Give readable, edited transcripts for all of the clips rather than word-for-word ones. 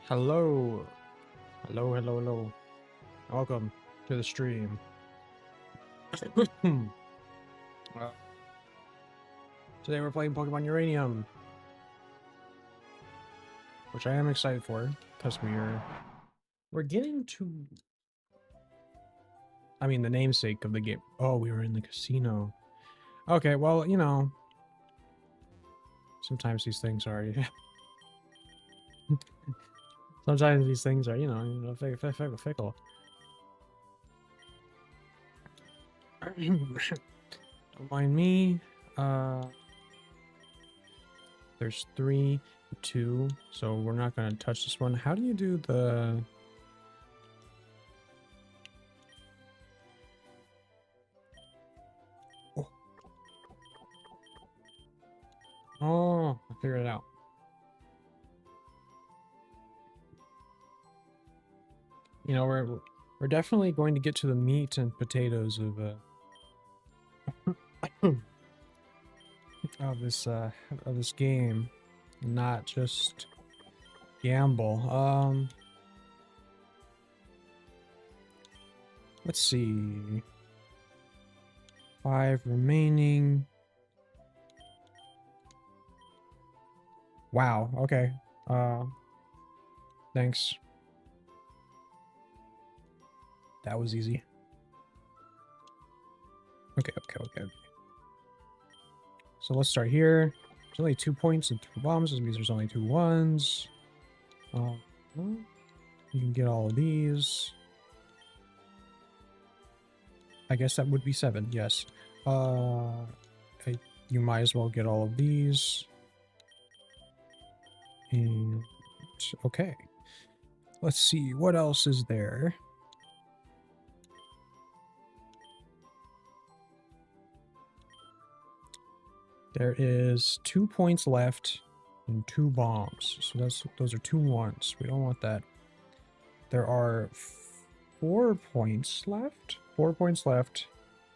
Hello. Hello. Welcome to the stream. Uh, Today we're playing Pokemon Uranium, which I am excited for, because we're getting to, I mean, the namesake of the game. Oh, we were in the casino. Okay, well, you know, sometimes these things are, sometimes these things are, fickle. Don't mind me. There's 3, 2, so we're not gonna touch this one. How do you do the... Oh, I figured it out. You know, we're definitely going to get to the meat and potatoes of of this game, not just gamble. Let's see. 5 remaining. Wow, okay. Thanks. That was easy. Okay. So let's start here. There's only 2 points and 2 bombs. This means there's only 2 ones. You can get all of these. I guess that would be 7, yes. You might as well get all of these. And okay. Let's see, what else is there? There is 2 points left and 2 bombs. So those are 2 ones. We don't want that. There are 4 points left. 4 points left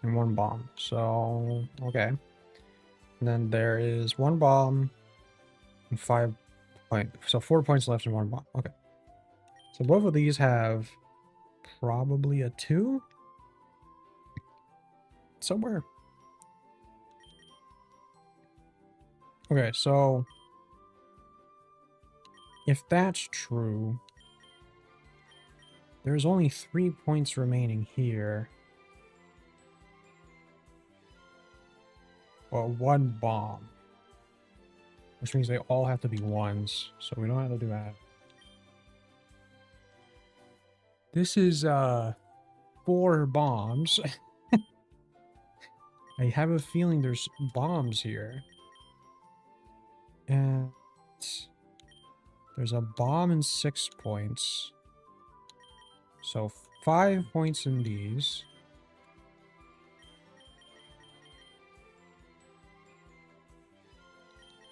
and 1 bomb. So, okay. And then there is 1 bomb and 5 points. So 4 points left and 1 bomb. Okay. So both of these have probably a 2 somewhere. Okay, so if that's true, there's only 3 points remaining here. Well, 1 bomb. Which means they all have to be 1s, so we don't have to do that. This is 4 bombs. I have a feeling there's bombs here. And there's a bomb and 6 points. So 5 points in these.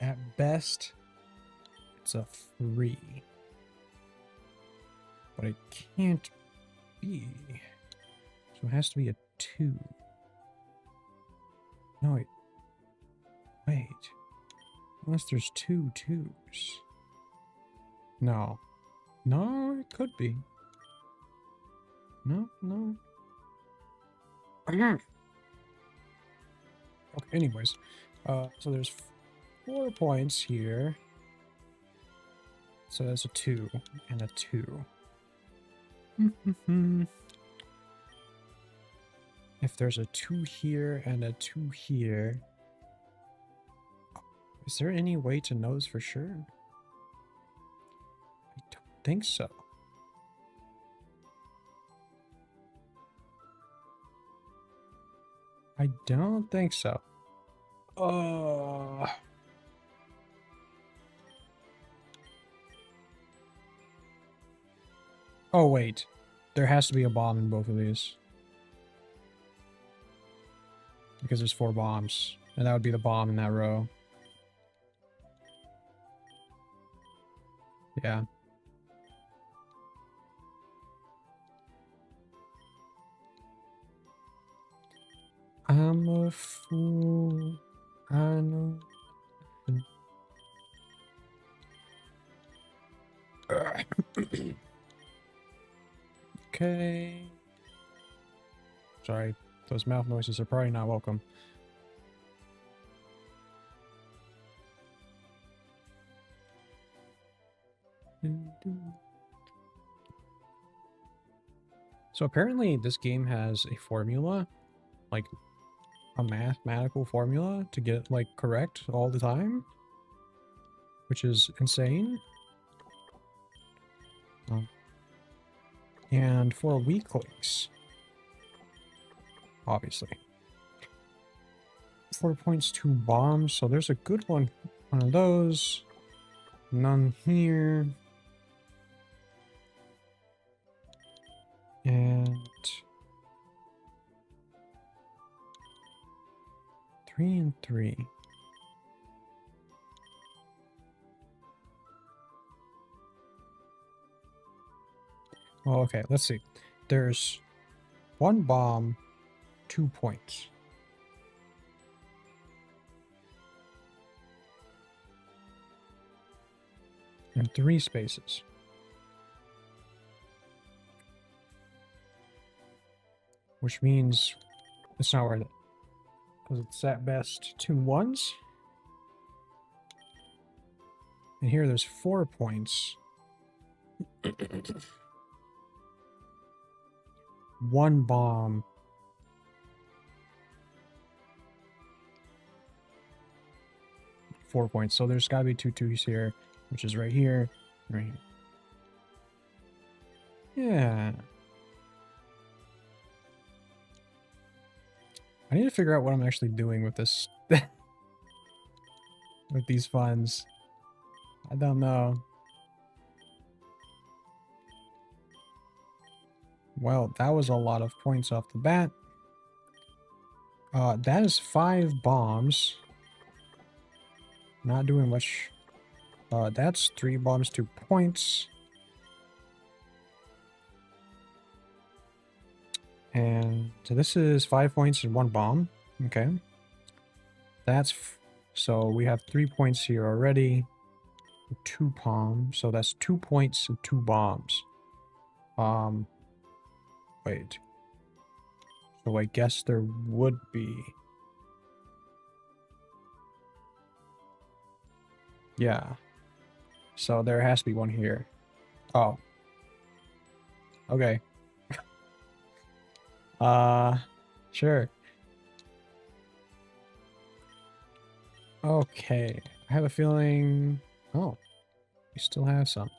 At best, it's a 3. But it can't be. So it has to be a 2. No, wait. Unless there's 2 2s. No. No, it could be. No. Okay, anyways. So there's 4 points here. So that's a 2 and a 2. If there's a 2 here and a 2 here, is there any way to know this for sure? I don't think so. I don't think so. Oh, wait. There has to be a bomb in both of these. Because there's 4 bombs. And that would be the bomb in that row. Yeah. I'm a fool. I know. Okay. Sorry, those mouth noises are probably not welcome. So apparently this game has a formula, like a mathematical formula to get it like correct all the time, which is insane. And for weaklings, obviously. 4 points, 2 bombs, so there's a good one of those. None here. And 3 and 3. Oh, okay, let's see. There's 1 bomb, 2 points. And 3 spaces. Which means it's not worth it. Because it's at best 2 ones. And here there's 4 points. 1 bomb. Four points. So there's gotta be 2 twos here, which is right here, right here. Yeah. I need to figure out what I'm actually doing with this. With these funds. I don't know. Well, that was a lot of points off the bat. That is 5 bombs. Not doing much. That's 3 bombs, 2 points. And so this is 5 points and 1 bomb. Okay. That's... so we have 3 points here already. 2 bombs. So that's 2 points and 2 bombs. Wait. So I guess there would be... yeah. So there has to be one here. Oh. Okay. Sure. Okay. I have a feeling... oh. We still have some.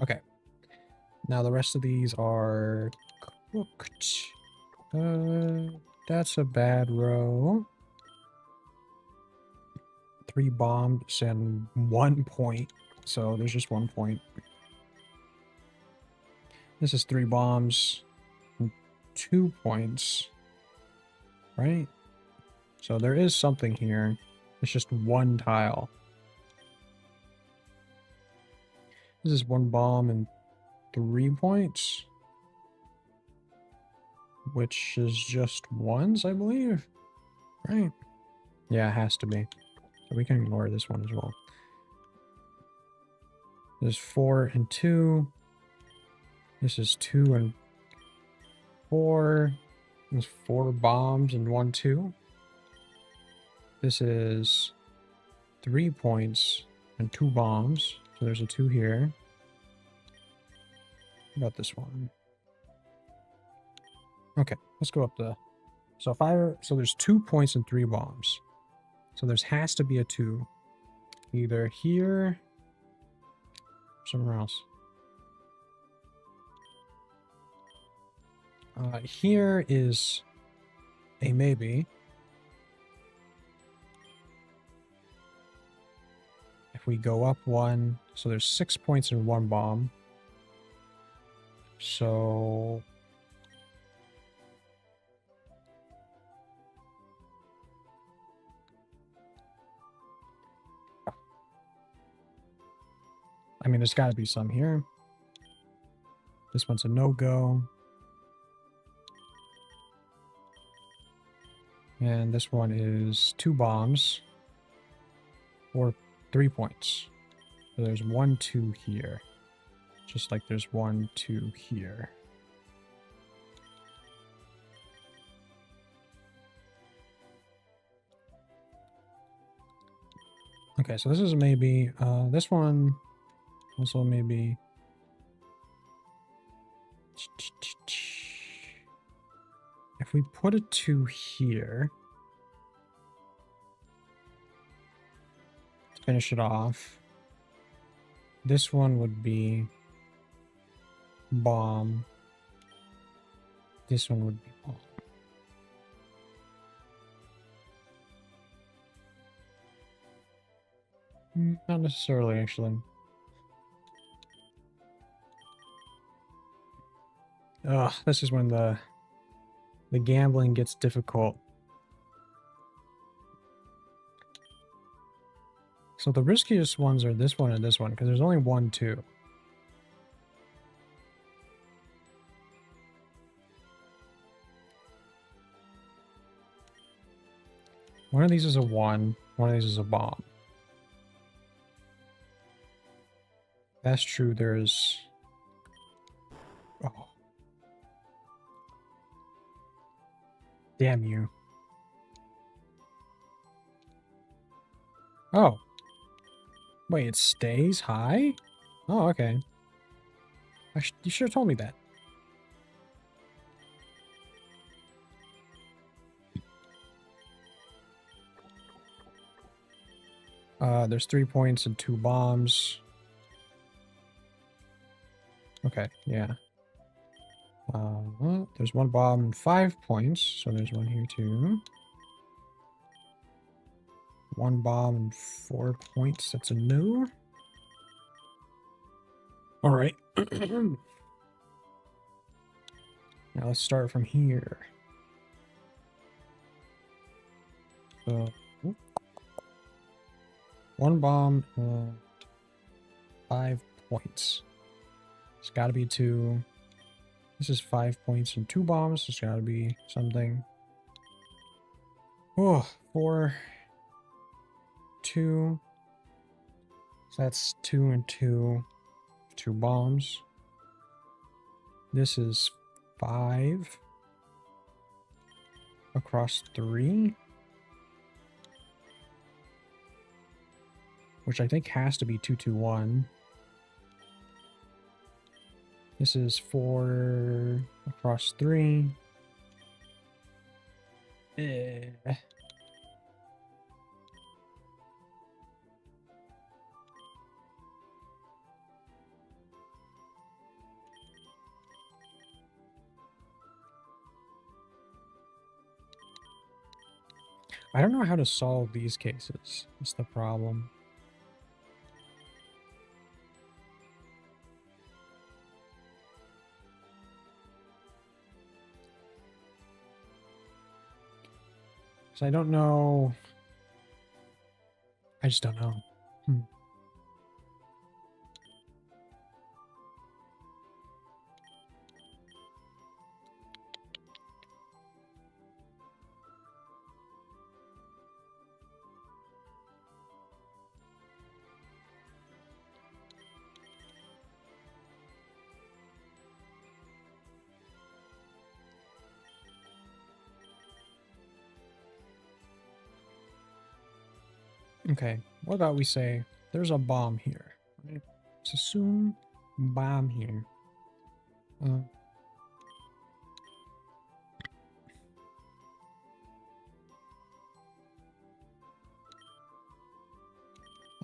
Okay. Now the rest of these are cooked. That's a bad row. 3 bombs and 1 point. So there's just 1 point. This is 3 bombs and 2 points. Right? So there is something here. It's just 1 tile. This is 1 bomb and 3 points. Which is just ones, I believe. Right? Yeah, it has to be. So we can ignore this one as well. There's 4 and 2. This is 2 and 4. There's 4 bombs and 1, 2. This is 3 points and 2 bombs. So there's a 2 here. What about this one? Okay, let's go up the... so there's 2 points and 3 bombs. So there has to be a 2. Either here or somewhere else. Here is a maybe. If we go up 1, so there's 6 points and 1 bomb. So... I mean, there's got to be some here. This one's a no-go. And this one is 2 bombs. Or 3 points. So there's 1, 2 here. Just like there's 1, 2 here. Okay, so this is maybe, this one also maybe. If we put a 2 here, to finish it off, this one would be bomb. This one would be bomb. Not necessarily, actually. Ugh, this is when the gambling gets difficult. So the riskiest ones are this one and this one, because there's only 1, 2. One of these is a 1, one of these is a bomb. That's true, there's... Oh. Damn you. Oh. Wait, it stays high? Oh, okay. You should have told me that. There's 3 points and 2 bombs. Okay, yeah. There's 1 bomb and 5 points, so there's 1 here too. 1 bomb and 4 points, that's a no. Alright. Now let's start from here. So, 1 bomb, 5 points. It's gotta be 2. This is 5 points and 2 bombs. It's gotta be something. Oh, 4, 2. So that's 2 and 2. 2 bombs. This is 5 across 3. Which I think has to be 2, 2, 1. This is 4 across 3. I don't know how to solve these cases. That's the problem. Because I don't know. I just don't know. Okay, what about we say there's a bomb here? Right? Let's assume bomb here.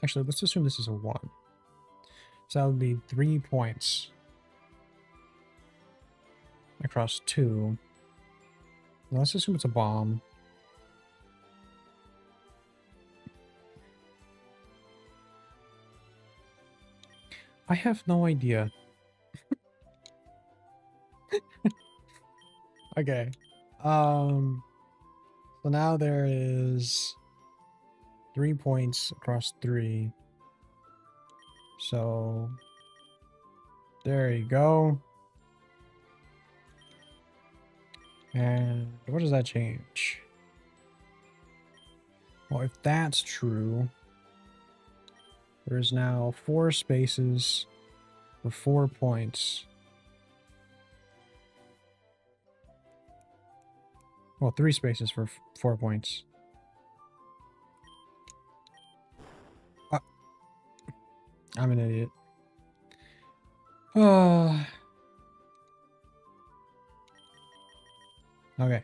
Actually, let's assume this is a 1. So that would be 3 points across 2. Now let's assume it's a bomb. I have no idea. Okay. So now there is 3 points across 3. So there you go. And what does that change? Well, if that's true, There is now 4 spaces for 4 points. Well, 3 spaces for 4 points. I'm an idiot. Okay. I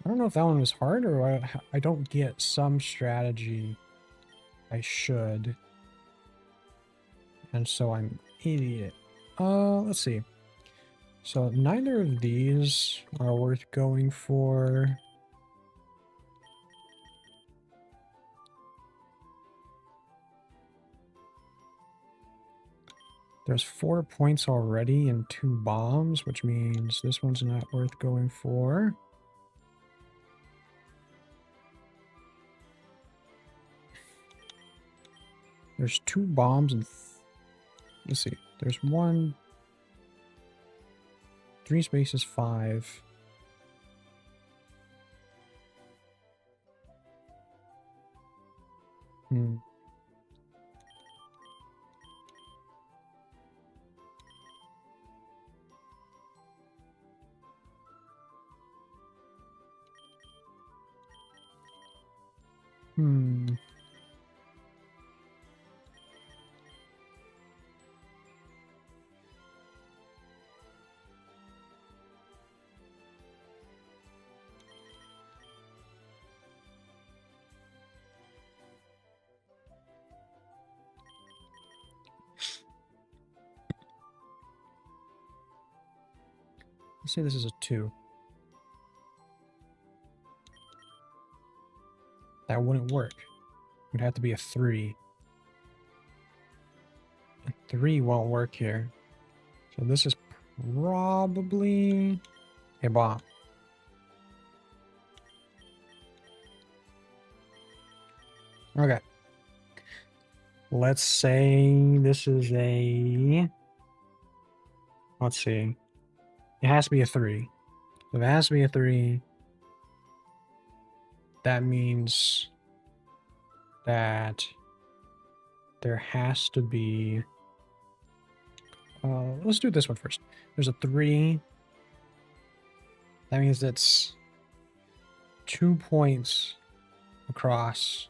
don't know if that one was hard or I don't get some strategy I should. And so I'm an idiot. Let's see. So neither of these are worth going for. There's 4 points already and 2 bombs, which means this one's not worth going for. There's 2 bombs and let's see. There's 1, 3 spaces, 5. Let's say this is a 2. That wouldn't work. It would have to be a 3. A 3 won't work here. So this is probably a bomb. Okay. Let's say this is a... Let's see. It has to be a 3. If it has to be a 3, that means that there has to be... let's do this one first. There's a 3. That means it's 2 points across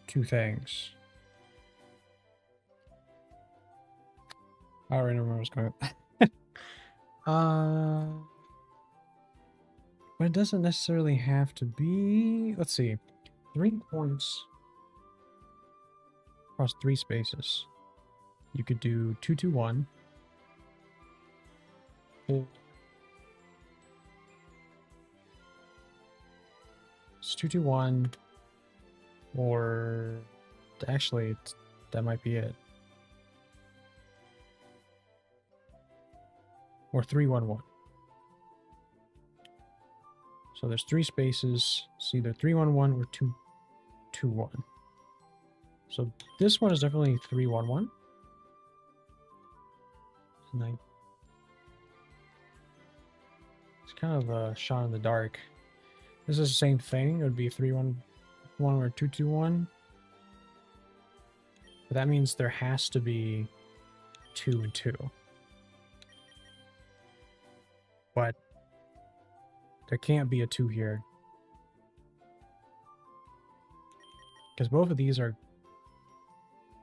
2 things. I already remember what's going on. But it doesn't necessarily have to be... Let's see. 3 points across 3 spaces. You could do 2, 2, 1. It's 2, 2, 1. Or... Actually, that might be it. Or 3, 1, 1. So there's 3 spaces. It's either 3, 1, 1 or 2, 2, 1. So this one is definitely 3, 1, 1. And it's kind of a shot in the dark. This is the same thing. It would be 3, 1, 1 or 2, 2, 1. But that means there has to be 2 and 2. But there can't be a 2 here. Because both of these are...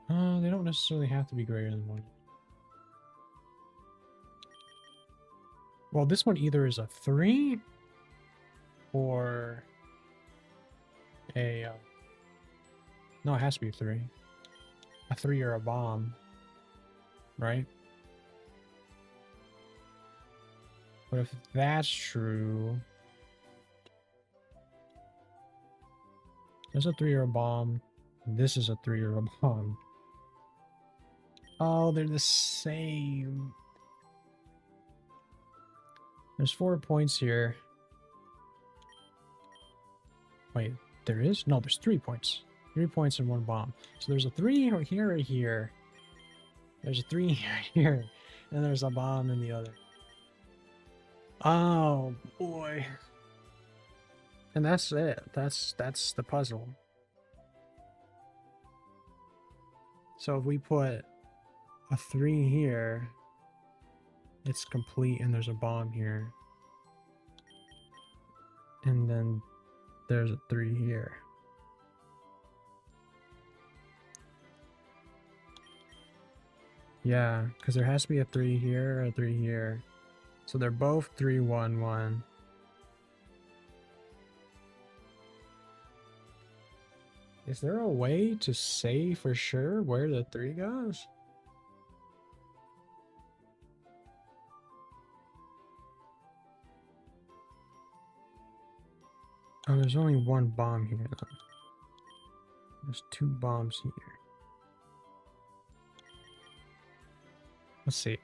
they don't necessarily have to be greater than 1. Well, this one either is a 3 or a... no, it has to be a 3. A 3 or a bomb. Right? But if that's true... There's a 3 or a bomb. This is a 3 or a bomb. Oh, they're the same. There's 4 points here. Wait, there is? No, there's 3 points. 3 points and 1 bomb. So there's a 3 here or here. There's a 3 here. And there's a bomb in the other. Oh, boy. And that's it. That's the puzzle. So if we put a 3 here, it's complete and there's a bomb here. And then there's a 3 here. Yeah, because there has to be a 3 here or a 3 here. So they're both 3, 1, 1. Is there a way to say for sure where the 3 goes? Oh, there's only one bomb here, though. There's 2 bombs here. Let's see.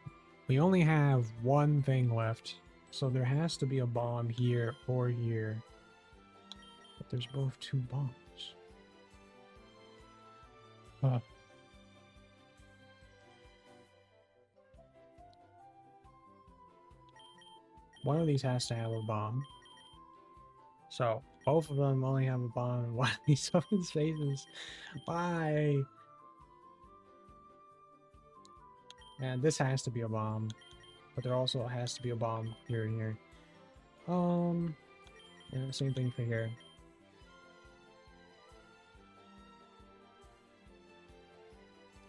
We only have one thing left, so there has to be a bomb here or here. But there's both 2 bombs. One of these has to have a bomb. So, both of them only have a bomb in one of these open spaces. Why? And this has to be a bomb. But there also has to be a bomb here and here. Yeah, same thing for here.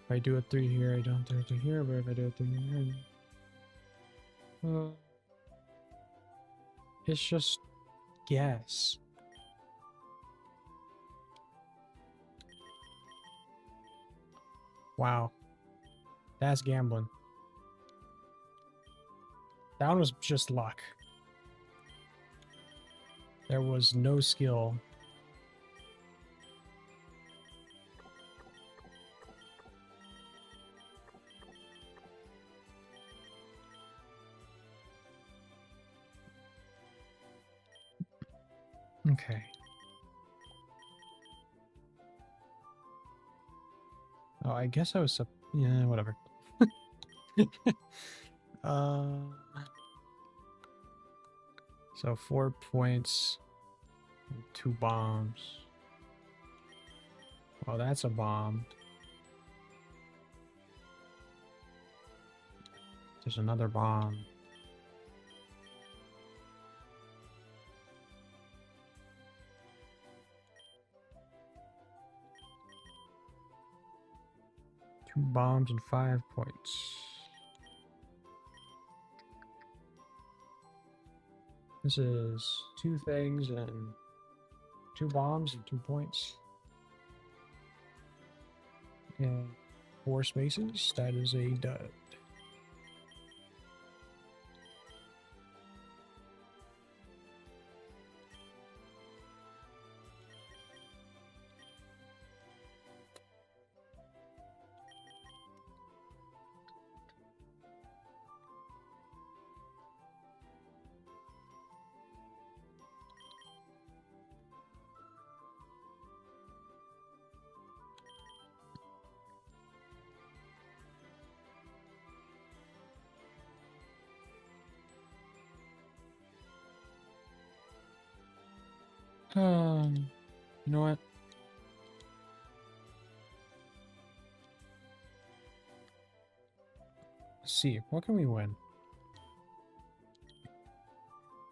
If I do a 3 here, I don't do a 3 here, but if I do a 3 here... it's just... guess. Wow. That's gambling. That one was just luck. There was no skill. Okay. Oh, I guess I was... yeah, whatever. So 4 points, 2 bombs. Oh, that's a bomb. There's another bomb. Two bombs and 5 points. This is 2 things and 2 bombs and 2 points. And 4 spaces. That is a dud. You know what? Let's see. What can we win?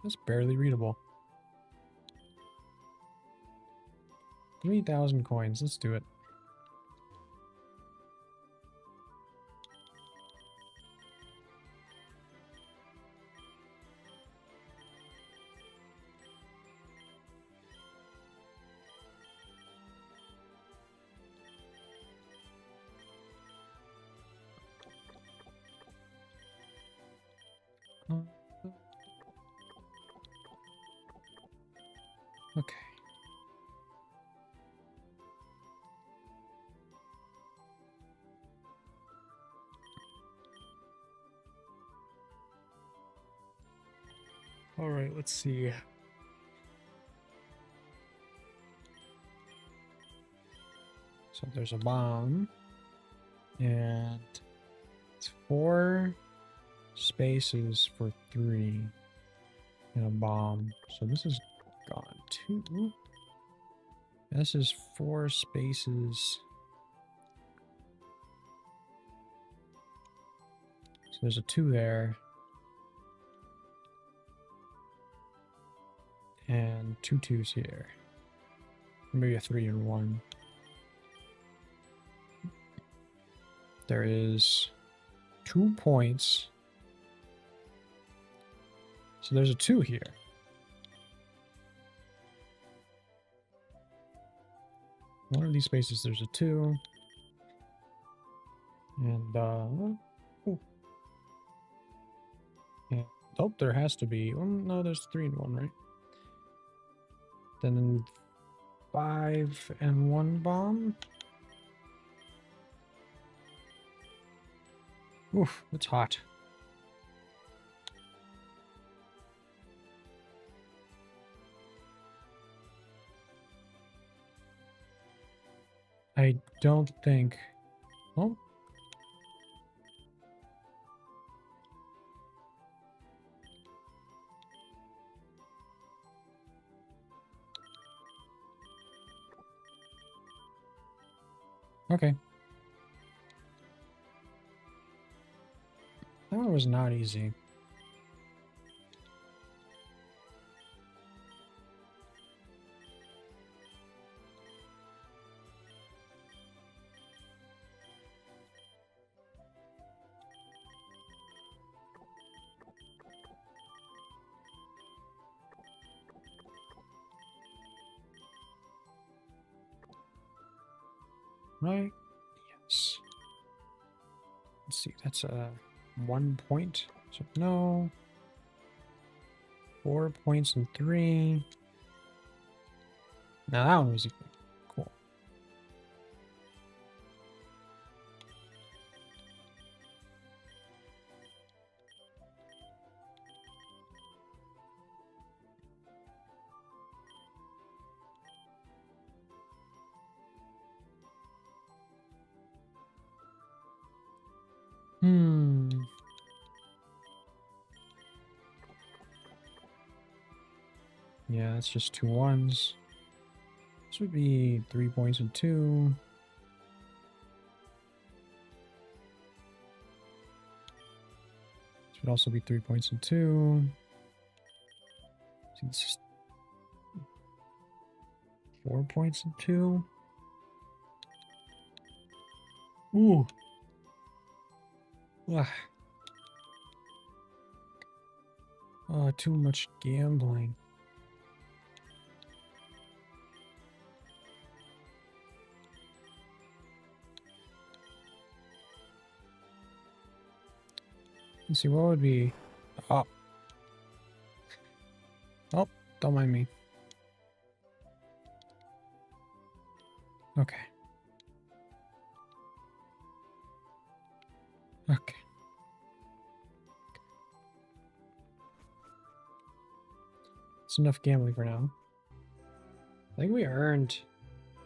That's barely readable. 3,000 coins. Let's do it. Okay. All right, let's see. So there's a bomb, and it's 4 spaces for 3 and a bomb. So this is Gone 2. This is 4 spaces. So there's a 2 there. And 2 2s here. Maybe a 3 and 1. There is 2 points. So there's a 2 here. One of these spaces there's a 2. And ooh. And, oh, there has to be. No, there's 3 and 1, right? Then 5 and 1 bomb. Oof, it's hot. I don't think. Oh. Okay. That one was not easy. Right? Yes. Let's see, that's a 1 point. So no. 4 points and 3. Now that one was easy. Cool. Yeah, that's just 2 1s. This would be 3 points and 2. This would also be 3 points and 2. So this is 4 points and 2. Ooh. Ugh. Oh, too much gambling. Let's see, what would be... Oh. Oh, don't mind me. Okay. Okay. It's enough gambling for now. I think we earned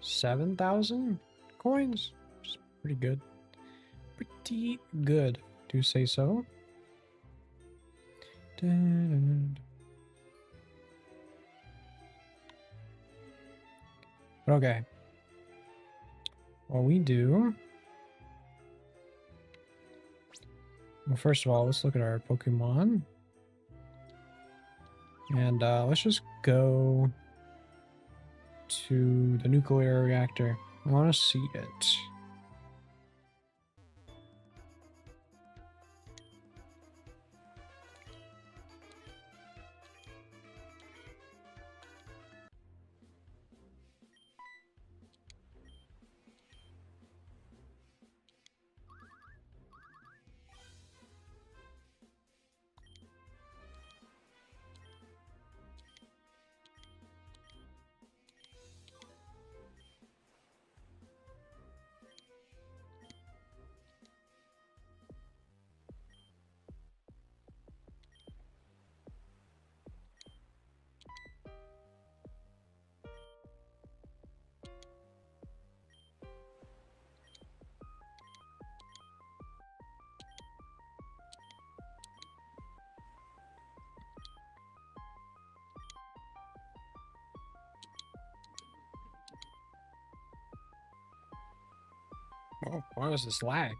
7,000 coins, which is pretty good. Pretty good, to say so. Okay. What we do... Well, first of all, let's look at our Pokemon. And let's just go to the nuclear reactor. I want to see it. Oh, why is this lag?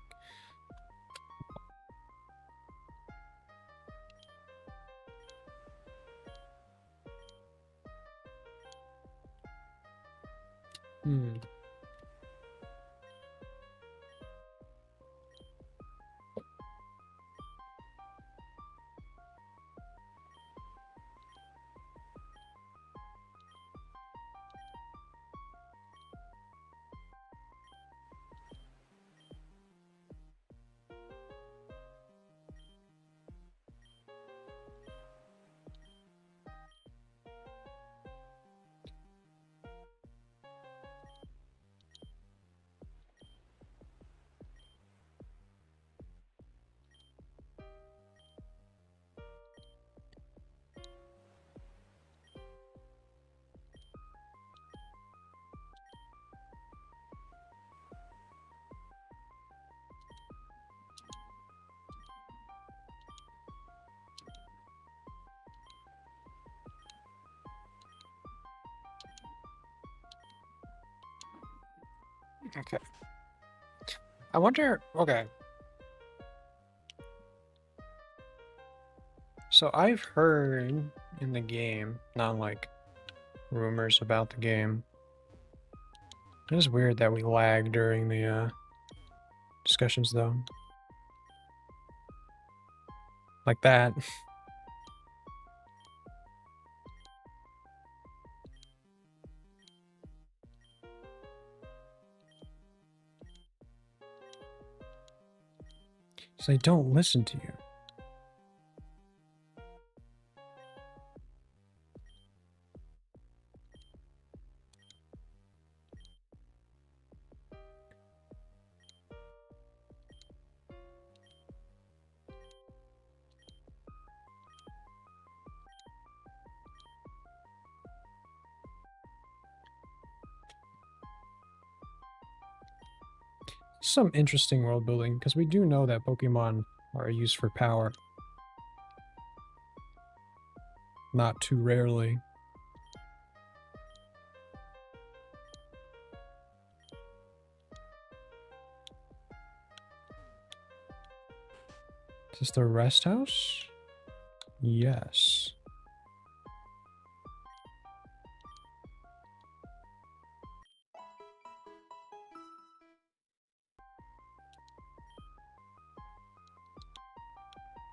Hmm. Okay. I wonder, okay. So I've heard in the game, not like rumors about the game. It is weird that we lag during the discussions though. Like that. So they don't listen to you. Some interesting world building, because we do know that Pokemon are used for power. Not too rarely. Is this the rest house? Yes.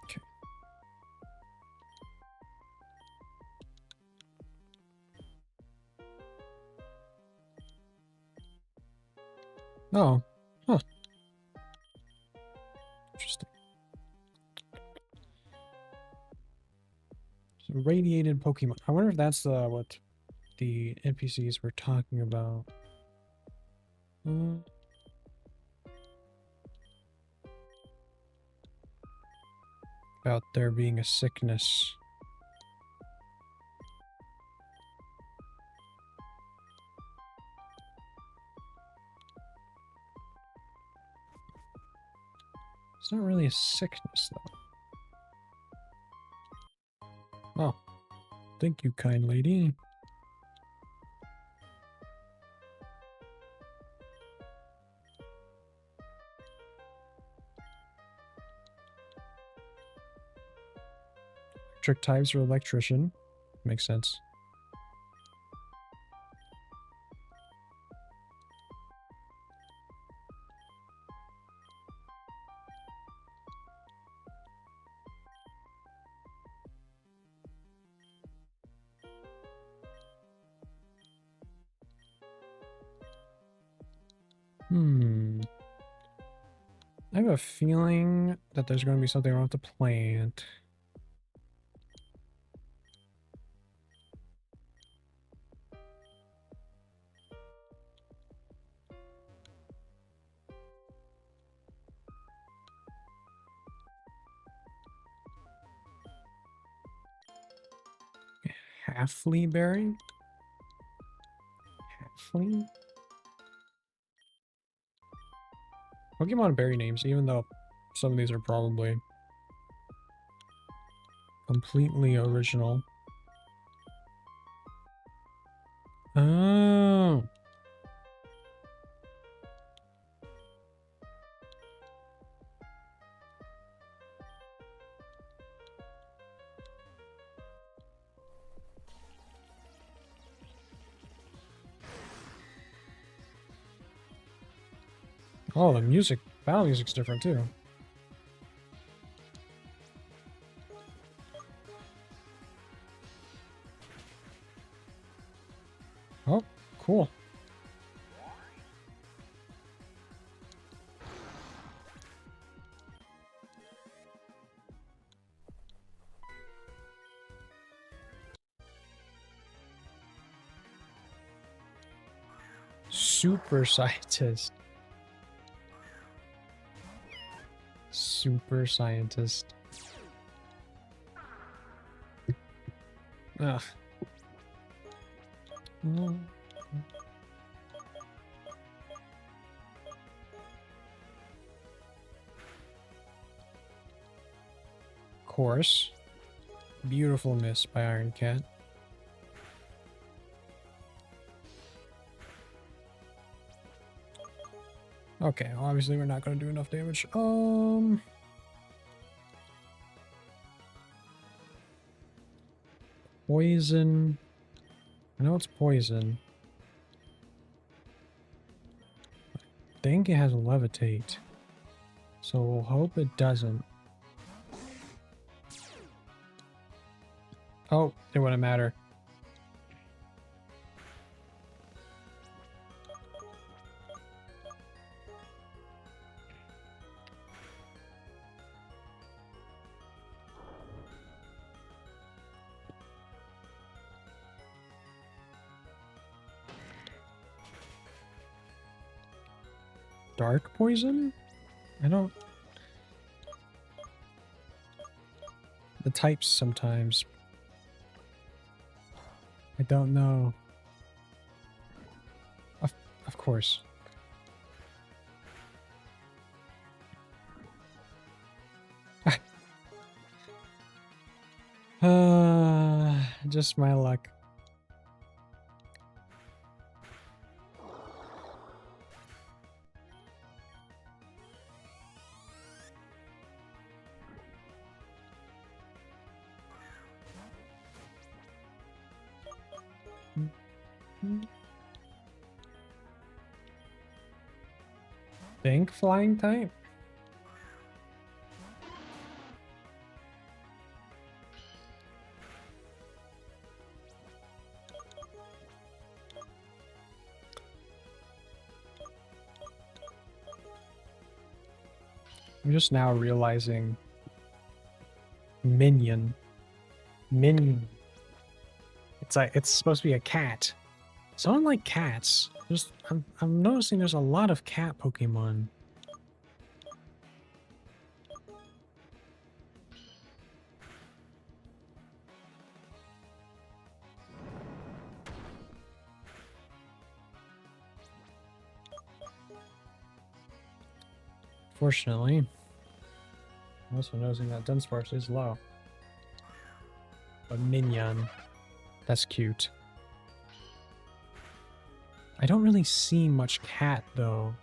Okay. Oh. Huh. Interesting. So radiated Pokemon. I wonder if that's what the NPCs were talking about. About there being a sickness. It's not really a sickness, though. Oh. Thank you, kind lady. Electric types or electrician. Makes sense. I have a feeling that there's going to be something wrong with the plant. Halfley berry? Halfling? Pokemon berry names, even though some of these are probably completely original. Oh. Oh, the music, battle music's different too. Oh, cool. Super scientist. Super scientist. Ugh. Course. Beautiful Miss by Iron Cat. Okay, well, obviously we're not going to do enough damage. Poison. I know it's poison. I think it has levitate. So we'll hope it doesn't. Oh, it wouldn't matter. Dark poison? I don't... The types sometimes. I don't know. Of course. Just my luck. Think flying type? I'm just now realizing minion. Minion. It's like it's supposed to be a cat. So I don't like cats. Just I'm noticing there's a lot of cat Pokemon. Fortunately, I'm also noticing that Dunsparce is low. But minion. That's cute. I don't really see much cat though.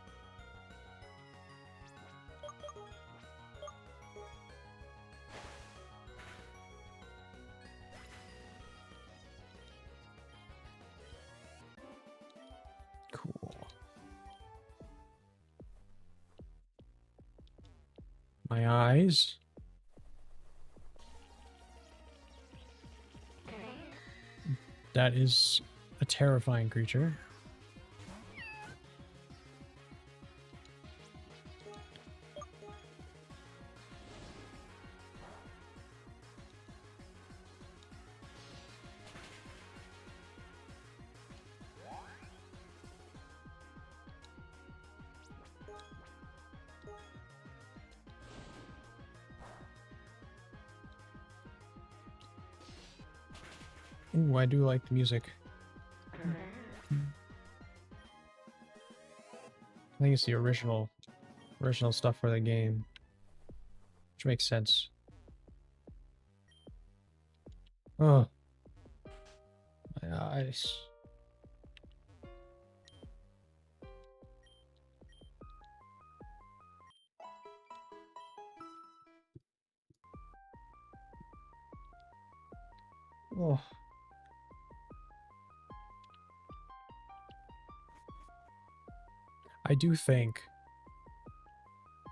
Cool. My eyes. That is a terrifying creature. Ooh, I do like the music. I think it's the original stuff for the game, which makes sense. Oh, my eyes. Oh. I do think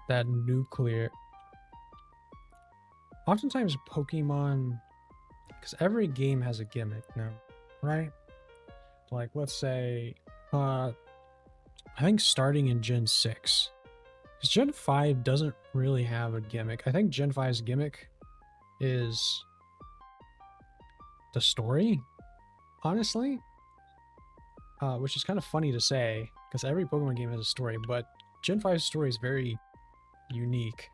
that nuclear. Oftentimes Pokemon, because every game has a gimmick now, right? Like, let's say, I think starting in Gen 6, because Gen 5 doesn't really have a gimmick. I think Gen 5's gimmick is the story, honestly, which is kind of funny to say, because every Pokemon game has a story, but Gen 5's story is very unique,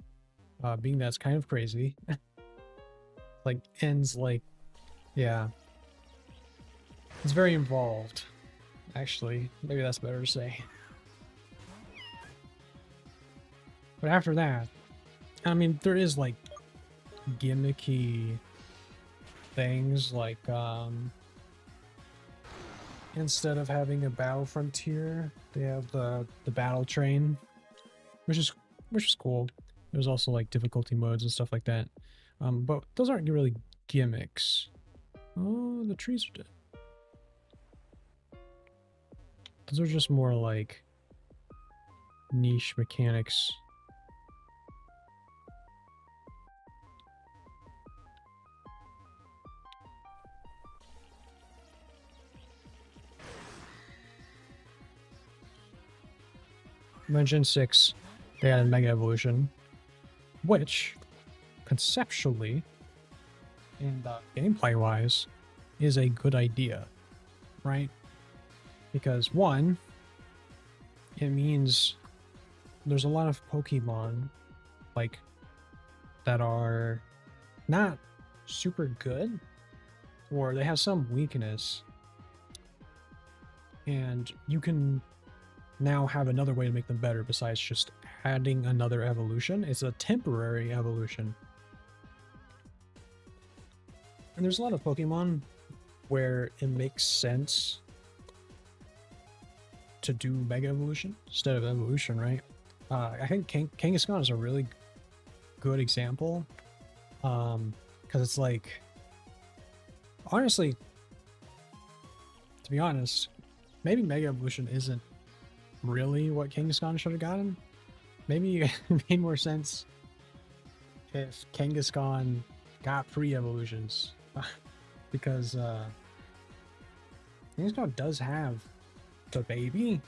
being that's kind of crazy. Like, ends like, yeah. It's very involved, actually. Maybe that's better to say. But after that, I mean, there is, like, gimmicky things, like, instead of having a battle frontier, they have the battle train, which is cool. There's also, like, difficulty modes and stuff like that. But those aren't really gimmicks. Oh, the trees are dead. Those are just more like niche mechanics. In Gen 6, they had a Mega Evolution, which, conceptually and gameplay-wise, is a good idea, right? Because, one, it means there's a lot of Pokemon, like, that are not super good, or they have some weakness, and you can now have another way to make them better besides just adding another evolution. It's a temporary evolution. And there's a lot of Pokemon where it makes sense to do Mega Evolution instead of Evolution, right? I think Kangaskhan is a really good example. Because it's like, honestly, to be honest, maybe Mega Evolution isn't really what Kangaskhan should have gotten. Maybe it made more sense if Kangaskhan got pre-evolutions. Because Kangaskhan does have the baby.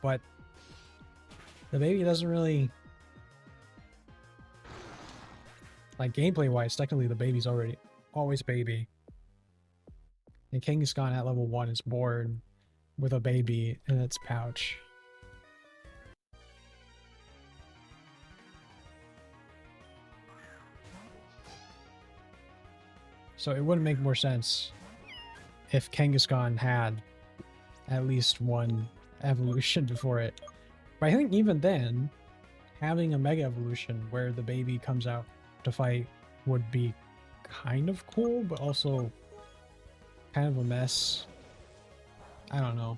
But the baby doesn't really, like, gameplay wise, technically the baby's always baby. And Kangaskhan at level 1 is born with a baby in its pouch. So it wouldn't make more sense if Kangaskhan had at least one evolution before it. But I think even then, having a Mega Evolution where the baby comes out to fight would be kind of cool, but also kind of a mess. I don't know.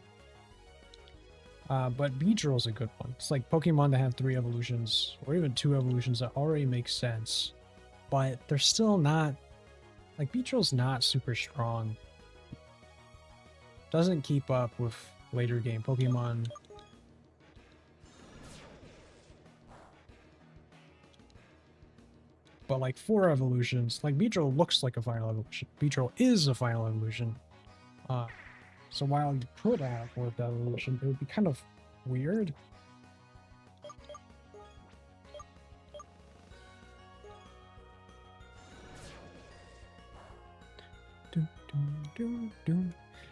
But Beedrill's a good one. It's like Pokemon that have 3 evolutions, or even 2 evolutions, that already make sense. But they're still not, like, Beedrill's not super strong. Doesn't keep up with later game Pokemon. But like 4 evolutions, like Beedrill looks like a final evolution. Beedrill is a final evolution. So while you could have 4th evolution, it would be kind of weird.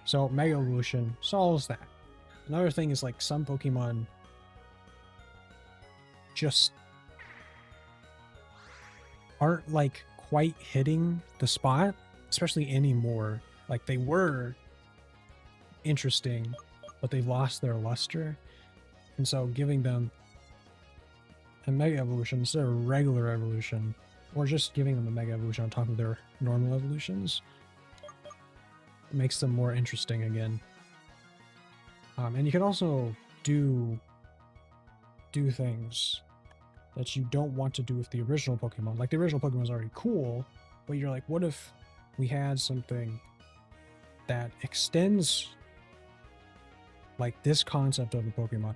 So Mega Evolution solves that. Another thing is, like, some Pokemon just aren't, like, quite hitting the spot, especially anymore. Like, they were interesting, but they've lost their luster. And so giving them a Mega Evolution instead of a regular evolution, or just giving them a Mega Evolution on top of their normal evolutions, makes them more interesting again. And you can also do things that you don't want to do with the original Pokemon. Like, the original Pokemon is already cool, but you're like, what if we had something that extends like this concept of a Pokemon.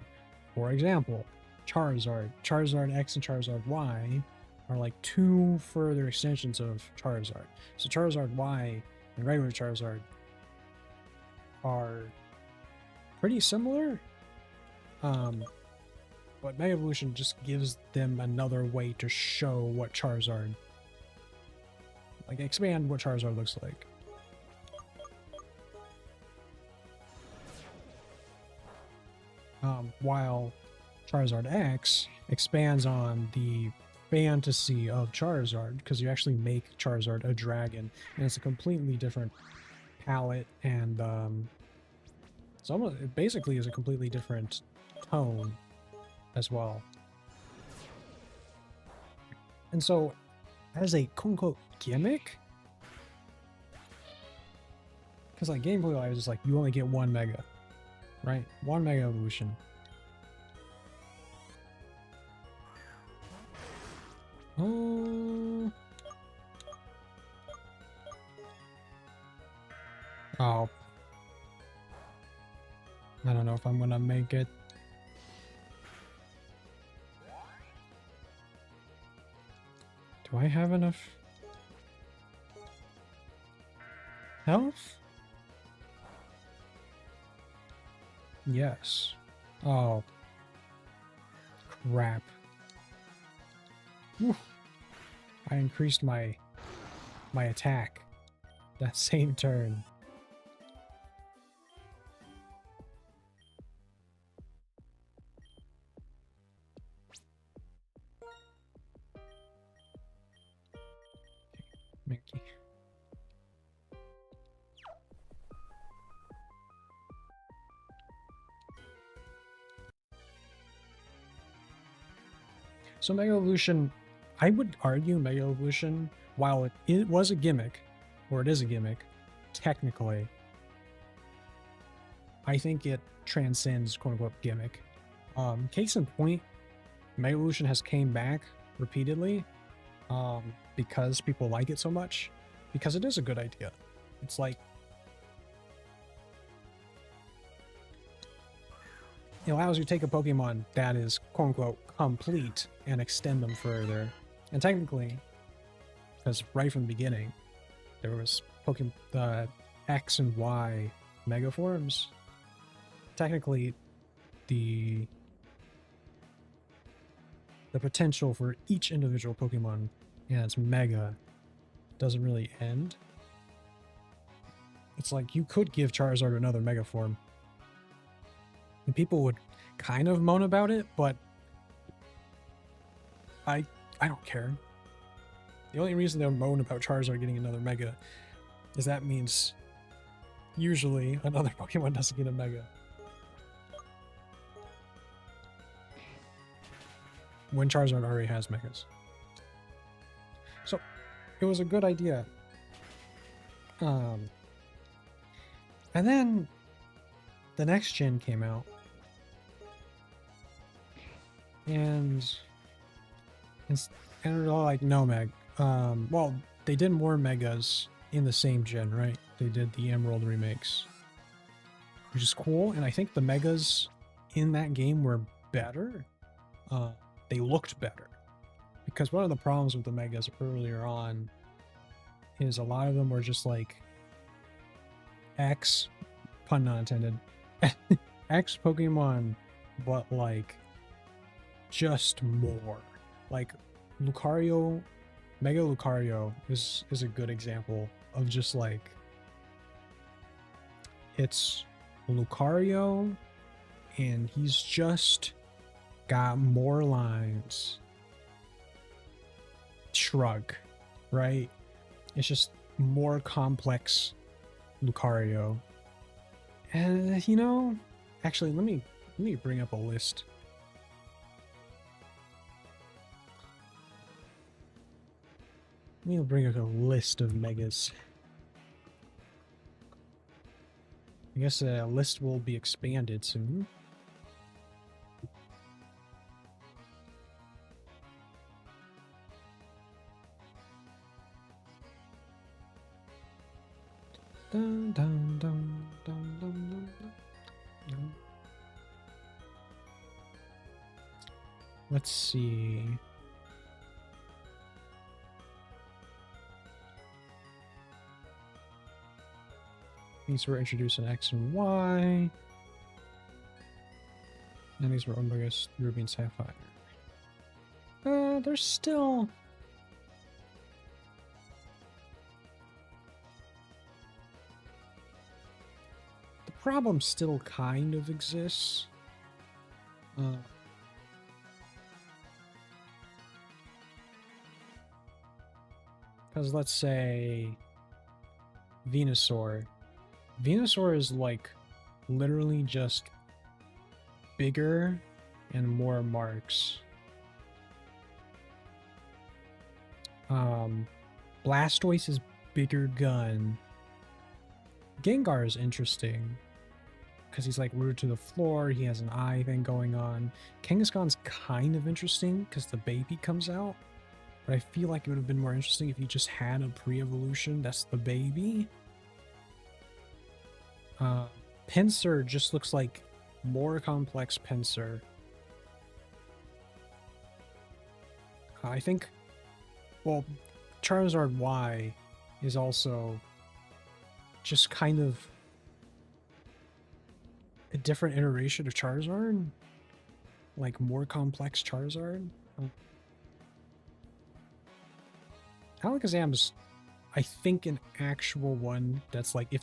For example, Charizard, Charizard X and Charizard Y are like two further extensions of Charizard. So Charizard Y and regular Charizard are pretty similar, but Mega Evolution just gives them another way to show what Charizard, like expand what Charizard looks like. While Charizard X expands on the fantasy of Charizard, because you actually make Charizard a dragon, and it's a completely different palette, and it's almost, it basically is a completely different tone as well. And so, as a quote-unquote gimmick, because like gameplay wise, it's like you only get one Mega, right? One Mega Evolution. Oh. I don't know if I'm gonna make it. Do I have enough health? Yes. Oh. Crap. Whew. I increased my attack that same turn. Mickey. So Mega Evolution, I would argue Mega Evolution, while it was a gimmick, or it is a gimmick, technically, I think it transcends quote-unquote gimmick. Case in point, Mega Evolution has came back repeatedly because people like it so much, because it is a good idea. It's like, it allows you to take a Pokemon that is quote-unquote complete and extend them further. And technically, because right from the beginning, there was Pokemon X and Y Mega forms. Technically, the potential for each individual Pokemon and its Mega doesn't really end. It's like you could give Charizard another Mega form, and people would kind of moan about it, but I don't care. The only reason they'll moan about Charizard getting another Mega is that means usually another Pokemon doesn't get a Mega. When Charizard already has Megas. So, it was a good idea. And then the next gen came out. And they're all like, no Meg. Well, they did more Megas in the same gen, right? They did the Emerald remakes, which is cool. And I think the Megas in that game were better. They looked better. Because one of the problems with the Megas earlier on is a lot of them were just like X, pun not intended, X Pokemon, but like just more. Like Lucario, Mega Lucario is a good example of just like, it's Lucario and he's just got more lines. Shrug, right? It's just more complex Lucario. And you know, actually let me bring up a list. Let me bring up a list of Megas. I guess a list will be expanded soon. Dun, dun, dun, dun, dun, dun, dun. Let's see. These were introduced in X and Y. And these were Omega, Ruby, and Sapphire. There's still... The problem still kind of exists. Because let's say Venusaur. Venusaur is like literally just bigger and more marks. Blastoise is bigger gun. Gengar is interesting because he's like rooted to the floor. He has an eye thing going on. Kangaskhan's kind of interesting because the baby comes out. But I feel like it would have been more interesting if you just had a pre-evolution. That's the baby. Pinsir just looks like more complex Pinsir. I think, well, Charizard Y is also just kind of a different iteration of Charizard. Like more complex Charizard. Alakazam's, I think, an actual one that's like, if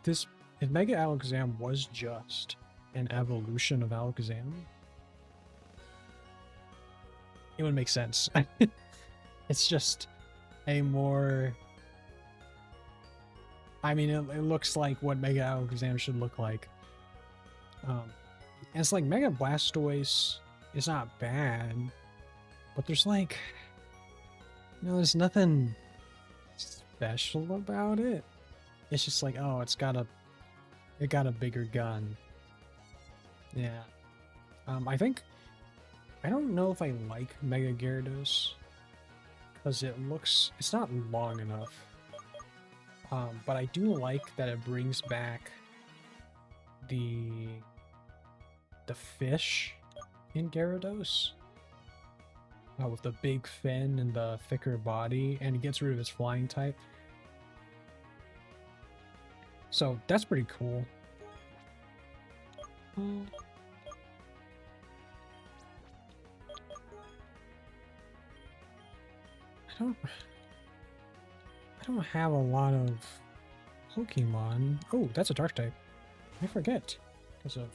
Mega Alakazam was just an evolution of Alakazam, it would make sense. It's just a more... I mean, it looks like what Mega Alakazam should look like. And it's like Mega Blastoise is not bad, but there's like... there's nothing special about it. It's just like, oh, it got a bigger gun. Yeah. I don't know if I like Mega Gyarados because it's not long enough. But I do like that it brings back the fish in Gyarados. With the big fin and the thicker body, and it gets rid of its flying type. So that's pretty cool. I don't have a lot of Pokemon. Oh, that's a dark type. I forget because of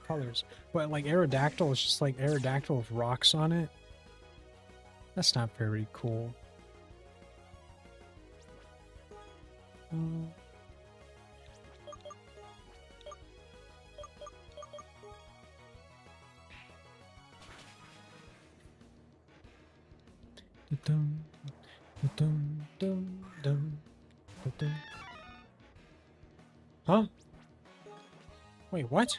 colors. But like Aerodactyl is just like Aerodactyl with rocks on it. That's not very cool. Huh? Wait, what?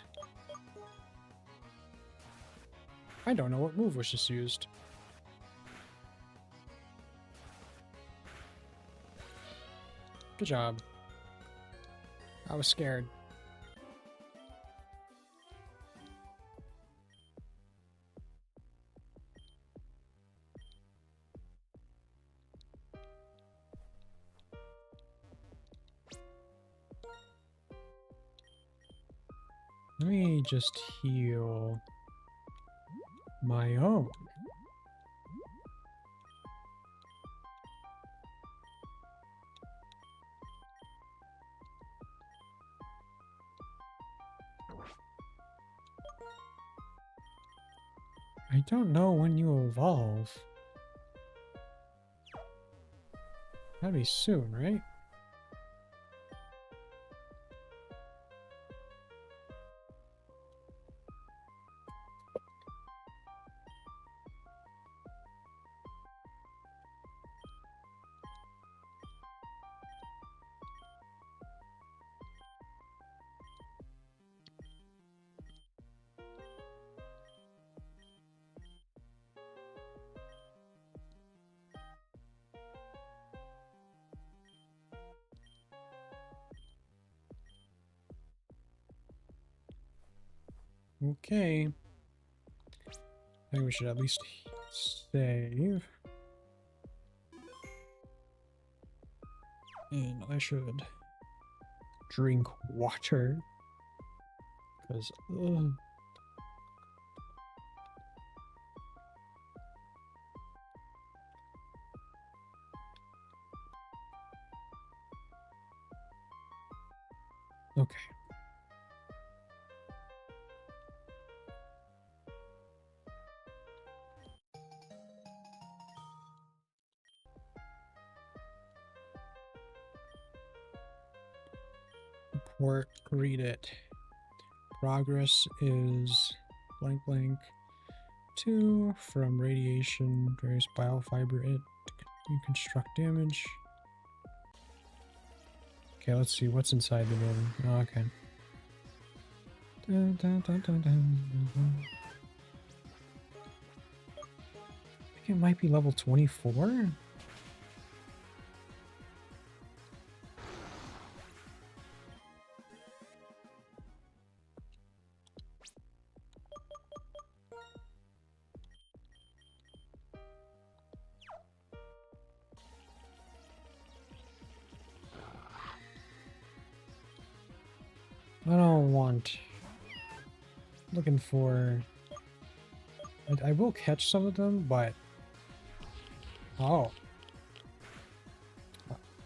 I don't know what move was just used. Good job. I was scared. Let me just heal my own. I don't know when you evolve. That'd be soon, right? Okay. I think we should at least Save. And I should drink water. Because, okay. Report, read it. Progress is blank blank 2 from radiation, various biofiber it. You construct damage. Okay, let's see what's inside the building. Oh, okay. Dun, dun, dun, dun, dun. I think it might be level 24. I don't want. Looking for. I will catch some of them, but. Oh.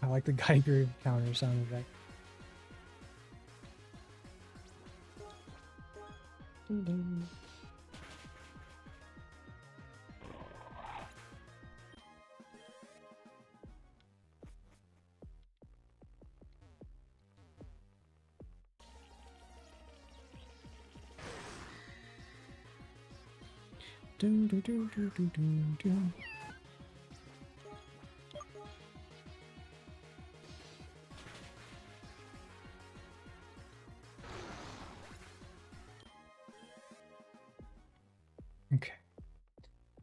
I like the Geiger counter sound effect. Dun, dun. Do, do, do, do, do, do, do. Okay.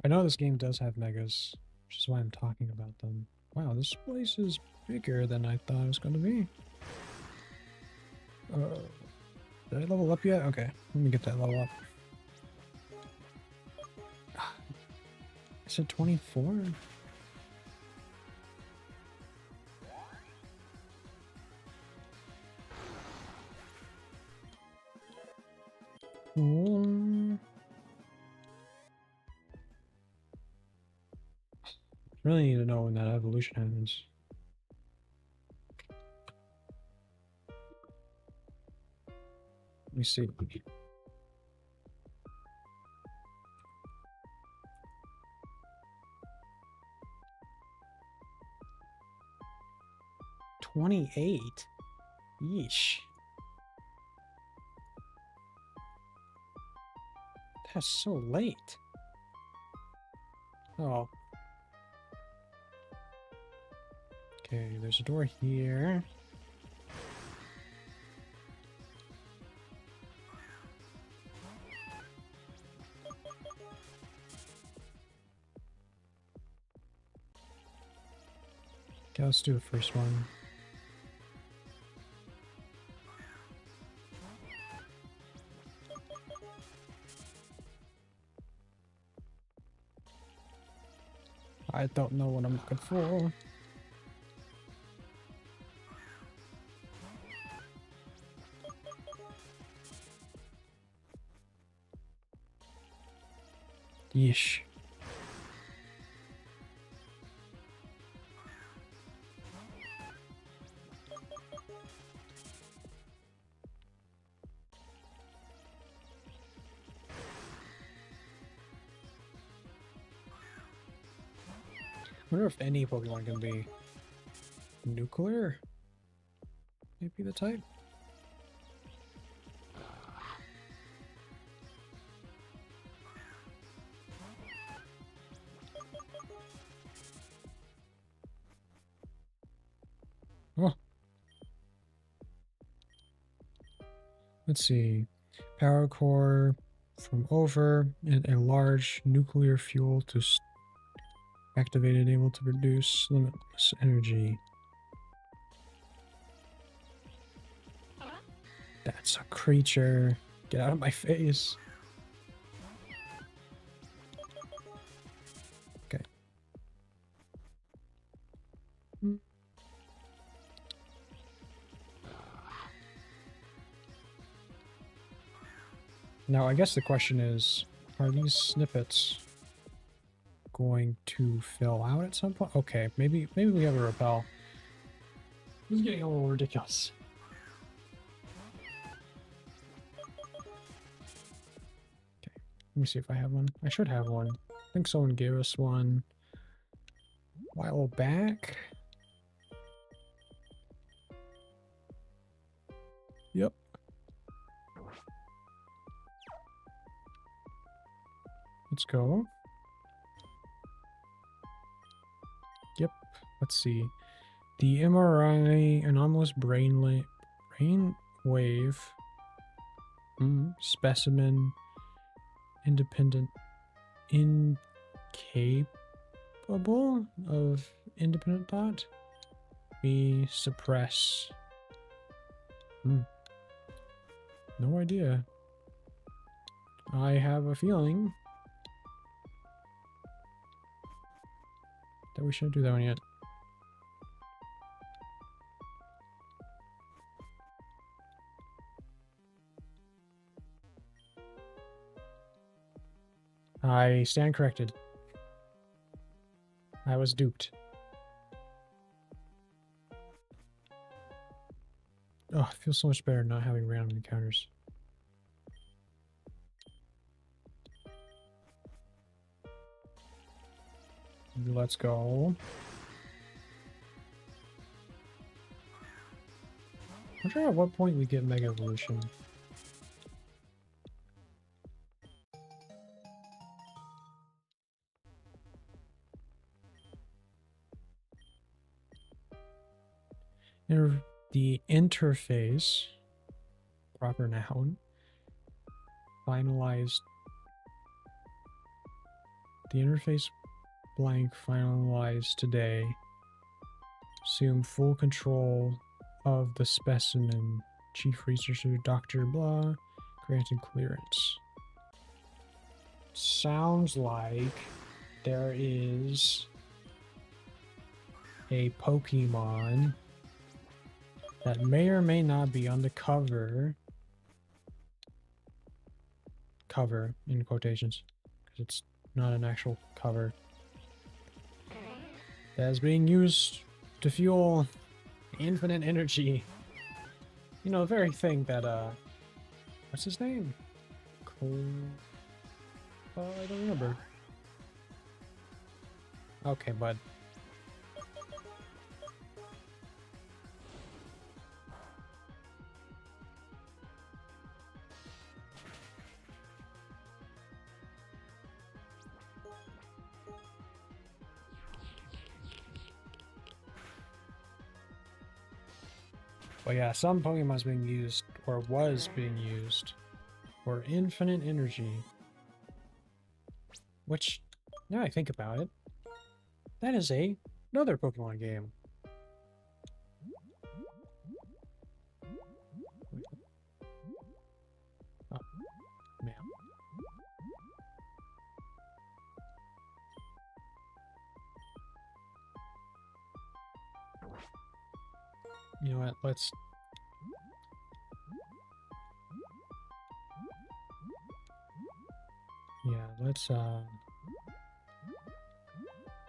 I know this game does have megas, which is why I'm talking about them. Wow, this place is bigger than I thought it was going to be. Did I level up yet? Okay, let me get that level up. I said 24? Really need to know when that evolution happens. Let me see. $28? Yeesh. That's so late. Oh. Okay, there's a door here. Okay, let's do the first one. I don't know what I'm looking for. Yeesh. I wonder if any Pokemon can be nuclear. Maybe the type. Oh. Let's see. Power core from over and a large nuclear fuel to activated, able to produce limitless energy. That's a creature. Get out of my face. Now, I guess the question is, are these snippets going to fill out at some point? Okay, maybe we have a repel. This is getting a little ridiculous. Okay, let me see if I have one. I should have one. I think someone gave us one a while back. Yep. Let's go. Yep. Let's see. The MRI anomalous brain wave specimen independent incapable of independent thought. We suppress. No idea. I have a feeling that we shouldn't do that one yet. I stand corrected. I was duped. Oh, it feels so much better not having random encounters. Let's go. I'm sure at what point we get Mega Evolution. The interface, proper noun, finalized. The interface blank finalized today. Assume full control of the specimen. Chief researcher Dr. Blah granted clearance. Sounds like there is a Pokemon that may or may not be on the cover in quotations, because it's not an actual cover, that is being used to fuel infinite energy. You know, the very thing that what's his name? I don't remember. Okay, bud. But yeah, some Pokemon's being used, or was being used, for infinite energy. Which, now I think about it, that is another Pokemon game. Oh, man. You know what, let's... Yeah, let's,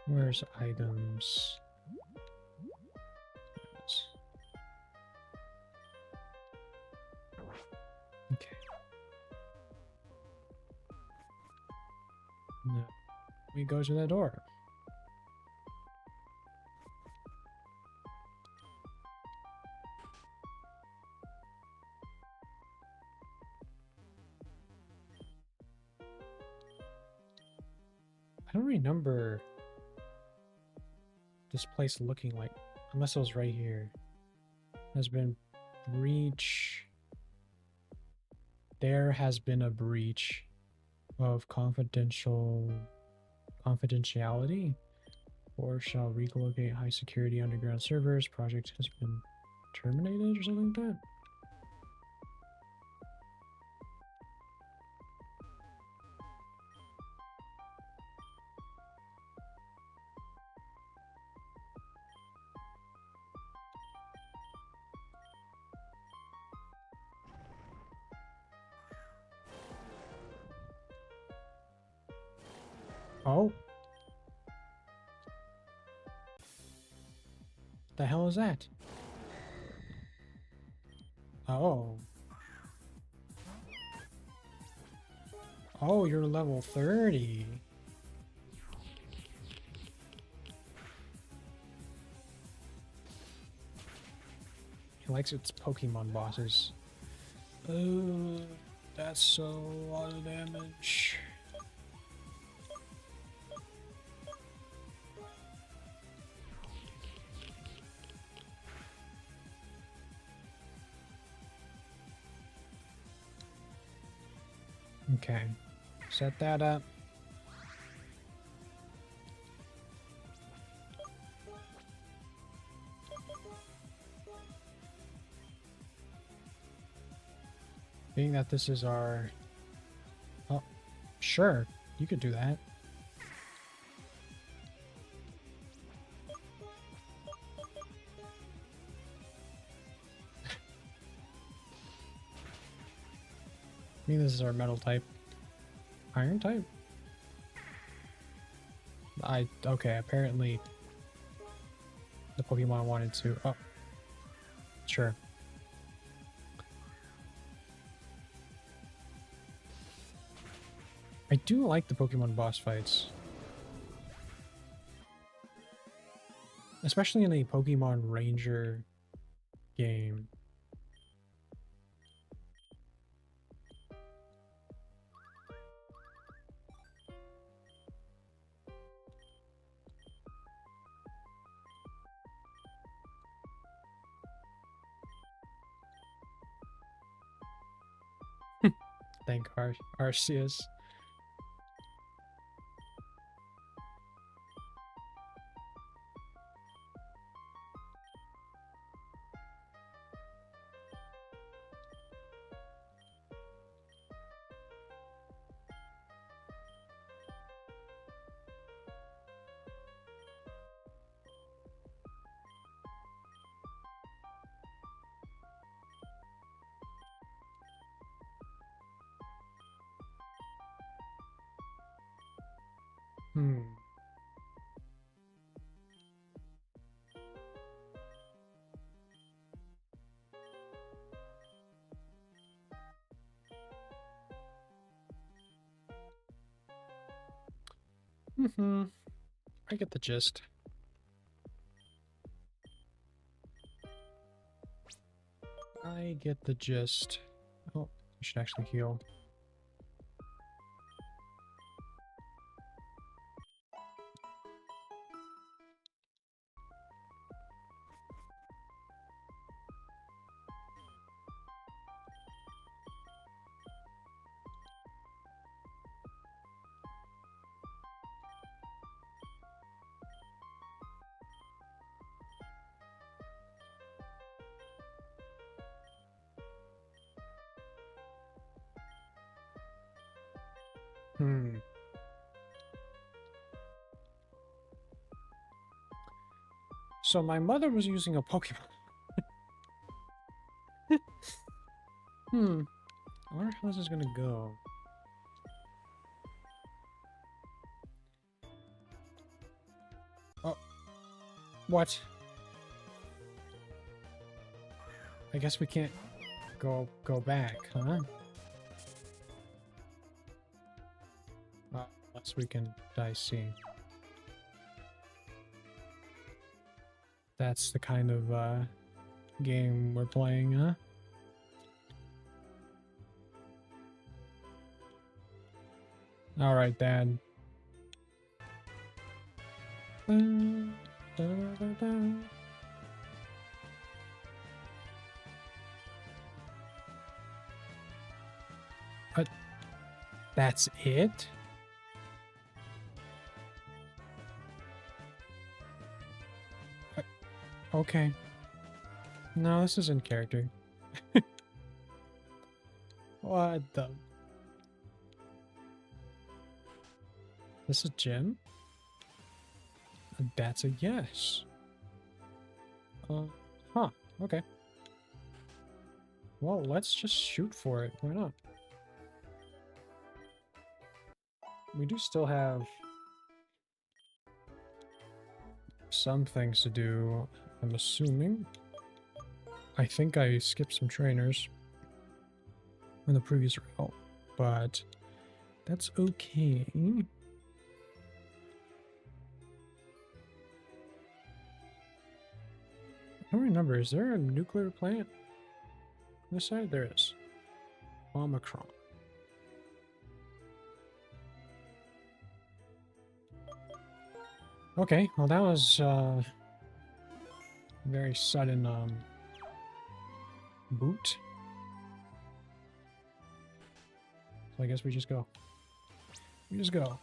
where's items? Okay. No. We go to that door. I don't remember this place looking like, unless it was right here. Has been breach. There has been a breach of confidentiality, or shall relocate high security underground servers. Project has been terminated or something like that. Oh. The hell is that? Oh. Oh, you're level 30. He likes its Pokemon bosses. That's a lot of damage. Okay. Set that up. Being that this is our... Oh, sure. You could do that. I mean, this is our metal type. Iron type? Okay, apparently the Pokemon wanted to... Oh. Sure. I do like the Pokemon boss fights. Especially in a Pokemon Ranger game. Thank Arceus. Hmm. Mm-hmm. I get the gist. I get the gist. Oh, we should actually heal. Hmm. So my mother was using a Pokemon. I wonder how this is gonna go. Oh. What? I guess we can't go back, huh? Unless we can die seeing. That's the kind of game we're playing, huh? Alright, Dad. That's it? Okay. No, this is in character. What the... This is Jim? That's a yes. Huh. Okay. Well, let's just shoot for it. Why not? We do still have some things to do, I'm assuming. I think I skipped some trainers in the previous route, but that's okay. I don't remember, is there a nuclear plant on this side? There is. Omicron. Okay, well that was very sudden boot. So I guess we just go. We just go.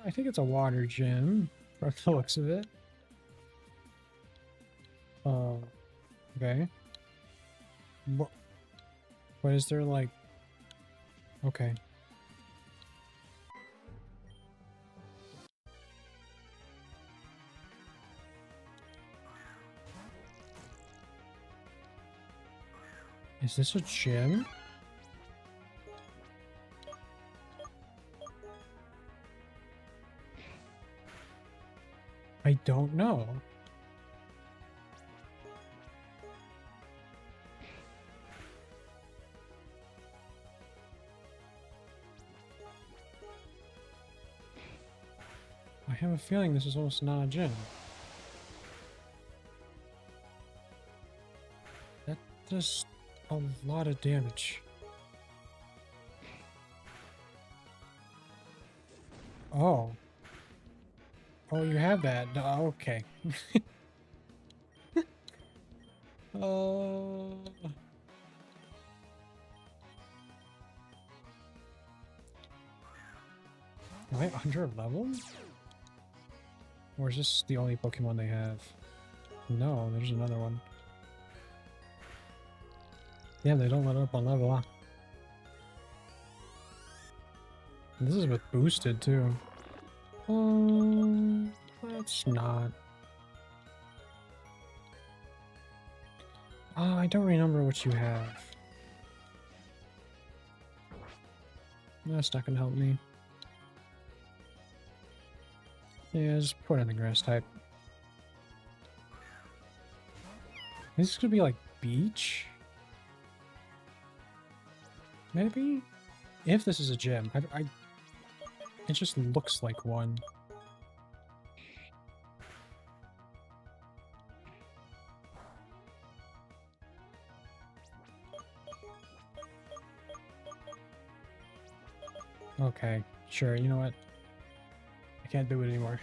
I think it's a water gym, from the looks of it. Okay. What is there like? Okay. Is this a gym? I don't know. I have a feeling this is almost not a gym. That does a lot of damage. Oh. Oh, you have that. Okay. Am I under level? Or is this the only Pokemon they have? No, there's another one. Yeah, they don't let up on level, huh? And this is with boosted, too. That's not... Oh, I don't remember what you have. That's not gonna help me. Yeah, just put in the grass type. This is gonna be like beach? Maybe? If this is a gym. It just looks like one. Okay, sure, you know what? I can't do it anymore.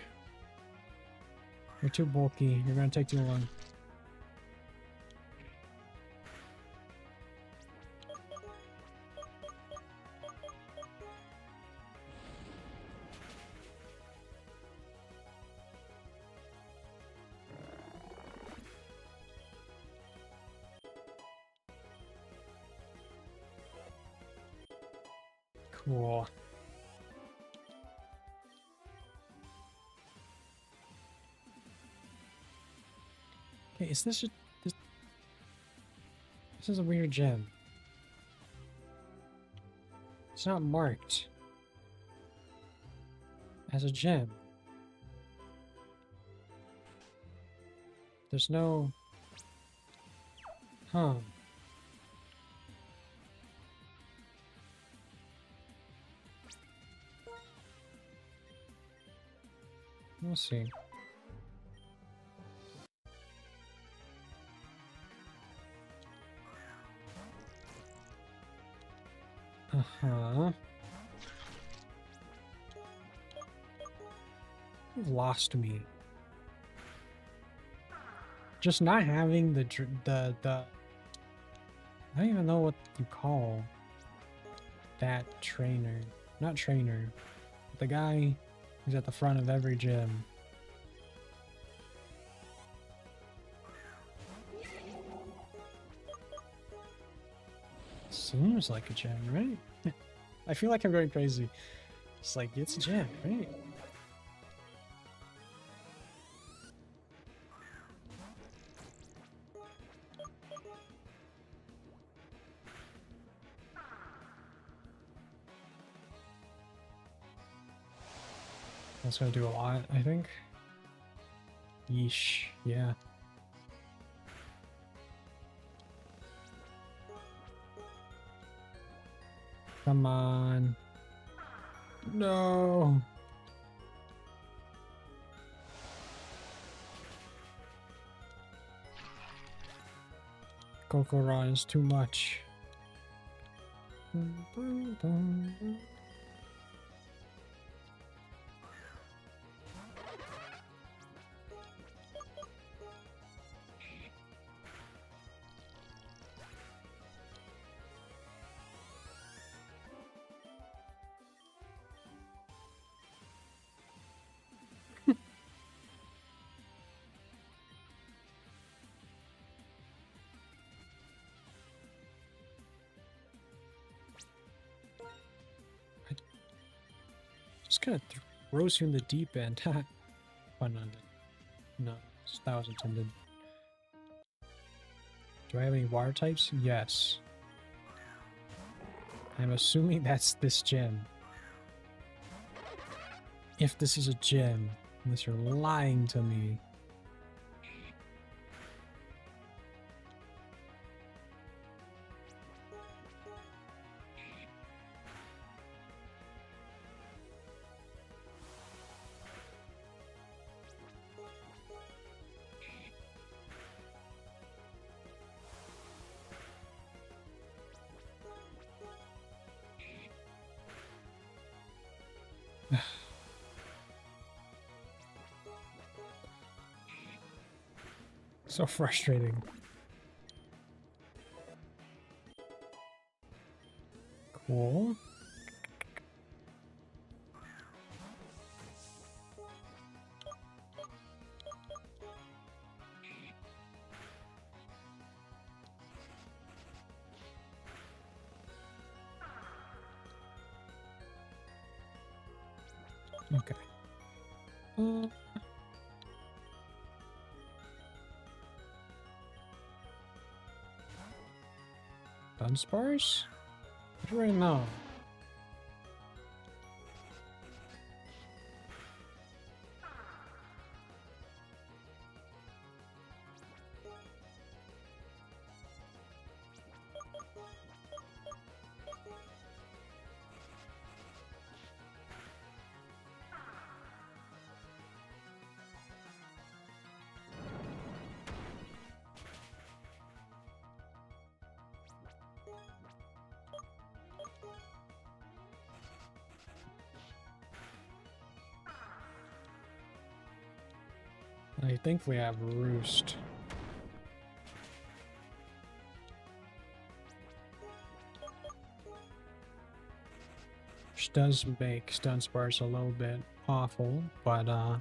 You're too bulky, you're gonna take too long. Cool. Okay, is this this is a weird gem. It's not marked as a gem. There's no... Huh. We'll see. Uh-huh. You've lost me. Just not having the I don't even know what you call that trainer. Not trainer. The guy who's at the front of every gym. Seems like a gem, right? I feel like I'm going crazy. It's like, it's a gem, right? That's gonna do a lot, I think. Yeesh, yeah. Come on. No. Coco Ron is too much. Just kind of throws you in the deep end. Fun on it. No, that was intended. Do I have any water types? Yes. I'm assuming that's this gym. If this is a gym, unless you're lying to me. So frustrating. Cool. Okay. Dunsparce? What do I know? I think we have Roost. Which does make Dunsparce a little bit awful, but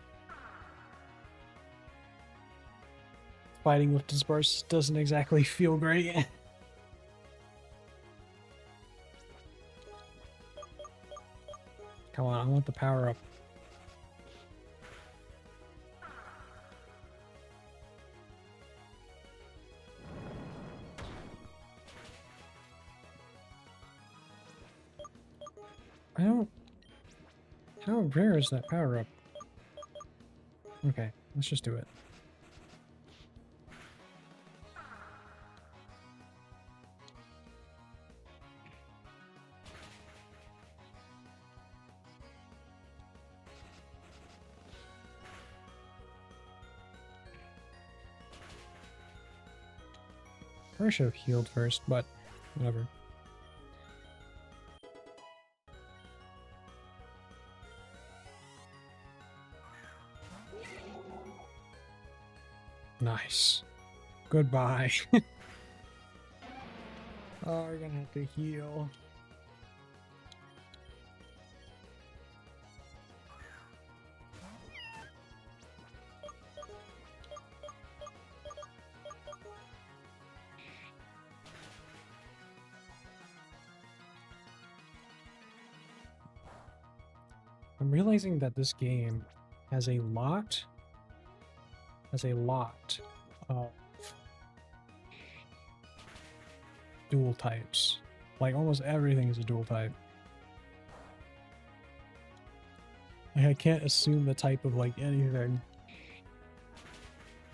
fighting with Dunsparce doesn't exactly feel great. Come on, I want the power up. How rare is that power up? Okay, let's just do it. I should have healed first, but whatever. Nice. Goodbye. Oh, we're gonna have to heal. I'm realizing that this game has a lot of dual types. Like almost everything is a dual type. Like, I can't assume the type of like anything.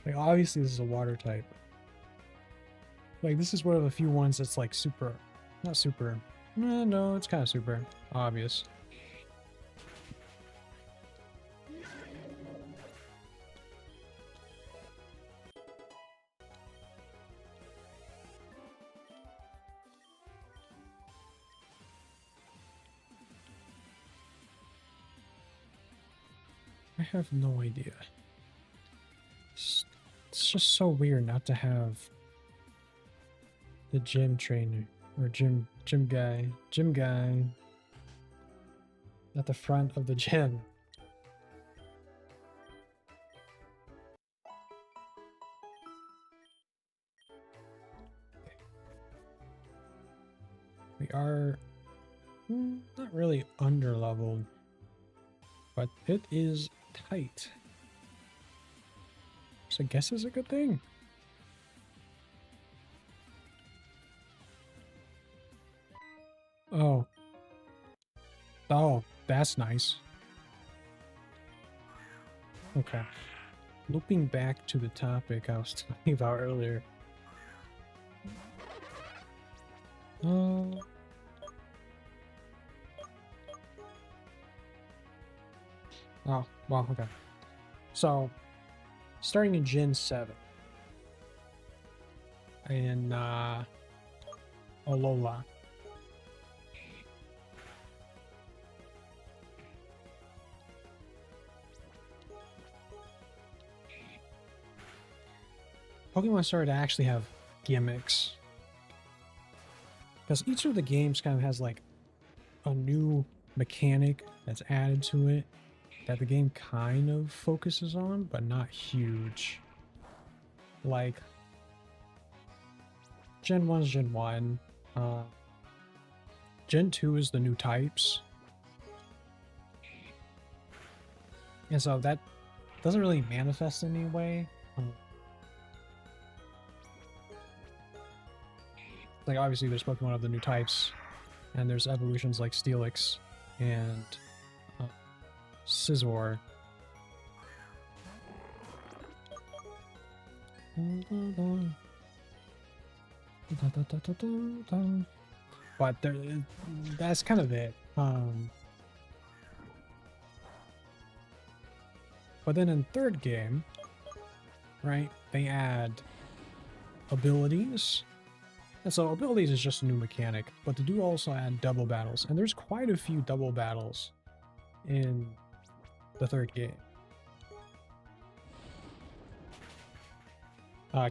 Like obviously this is a water type. Like this is one of the few ones that's like super, not super. No, it's kind of super obvious. I have no idea. It's just so weird not to have the gym trainer or gym guy at the front of the gym. We are not really under leveled, but it is tight. So I guess it's a good thing. Oh. Oh, that's nice. Okay. Looping back to the topic I was talking about earlier. Oh, well, okay. So, starting in Gen 7. In, Alola. Pokemon started to actually have gimmicks. Because each of the games kind of has like a new mechanic that's added to it that the game kind of focuses on, but not huge. Like Gen 1 is Gen 1. Gen 2 is the new types. And so that doesn't really manifest in any way. Like obviously there's Pokemon of the new types, and there's evolutions like Steelix and Scizor. But that's kind of it. But then in third game, right, they add abilities. And so abilities is just a new mechanic, but they do also add double battles. And there's quite a few double battles in the third game.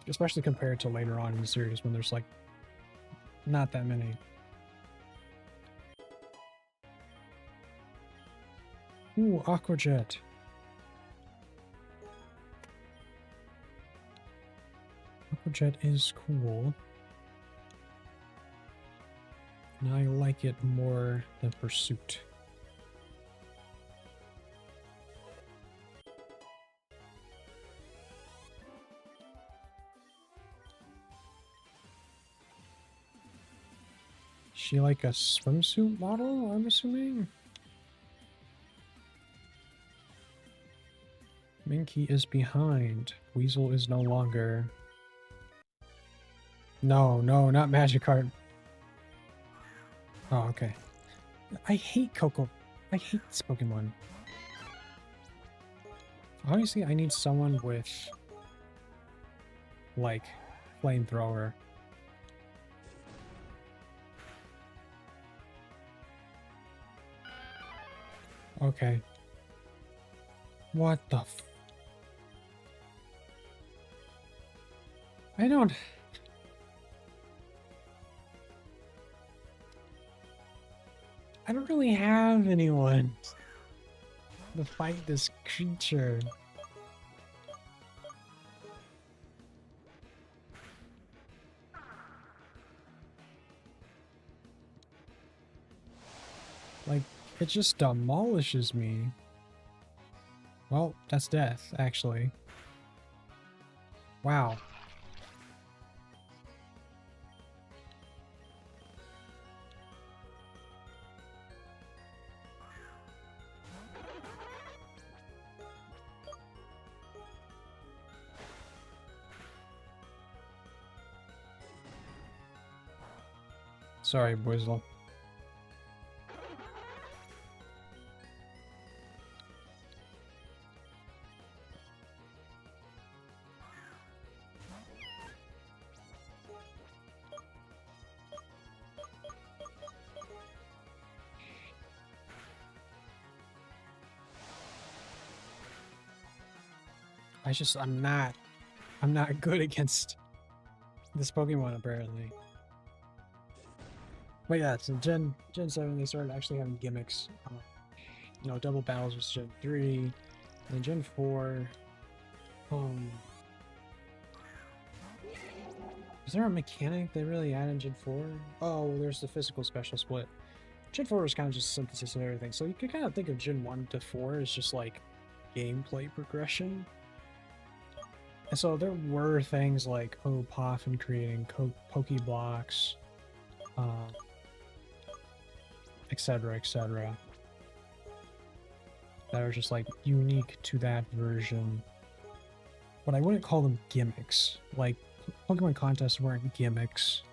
Especially compared to later on in the series when there's like not that many. Ooh, Aqua Jet. Aqua Jet is cool. And I like it more than Pursuit. Is she like a swimsuit model, I'm assuming? Minky is behind. Weasel is no longer. No, not Magikarp. Oh, okay. I hate Coco. I hate this Pokemon. Obviously, I need someone with, like, flamethrower. Okay. What the f... I don't really have anyone to fight this creature. Like, it just demolishes me. Well, that's death, actually. Wow. Sorry, Boizel. I'm not good against this Pokemon apparently. But yeah, so Gen 7 they started actually having gimmicks. You know, double battles was Gen 3, and Gen 4. Is there a mechanic they really added in Gen 4? Oh, there's the physical special split. Gen 4 was kind of just synthesis of everything, so you could kind of think of Gen 1 to 4 as just like gameplay progression. And so there were things like Poffin creating Pokeblocks, etc., etc., that are just like unique to that version. But I wouldn't call them gimmicks. Like, Pokemon contests weren't gimmicks.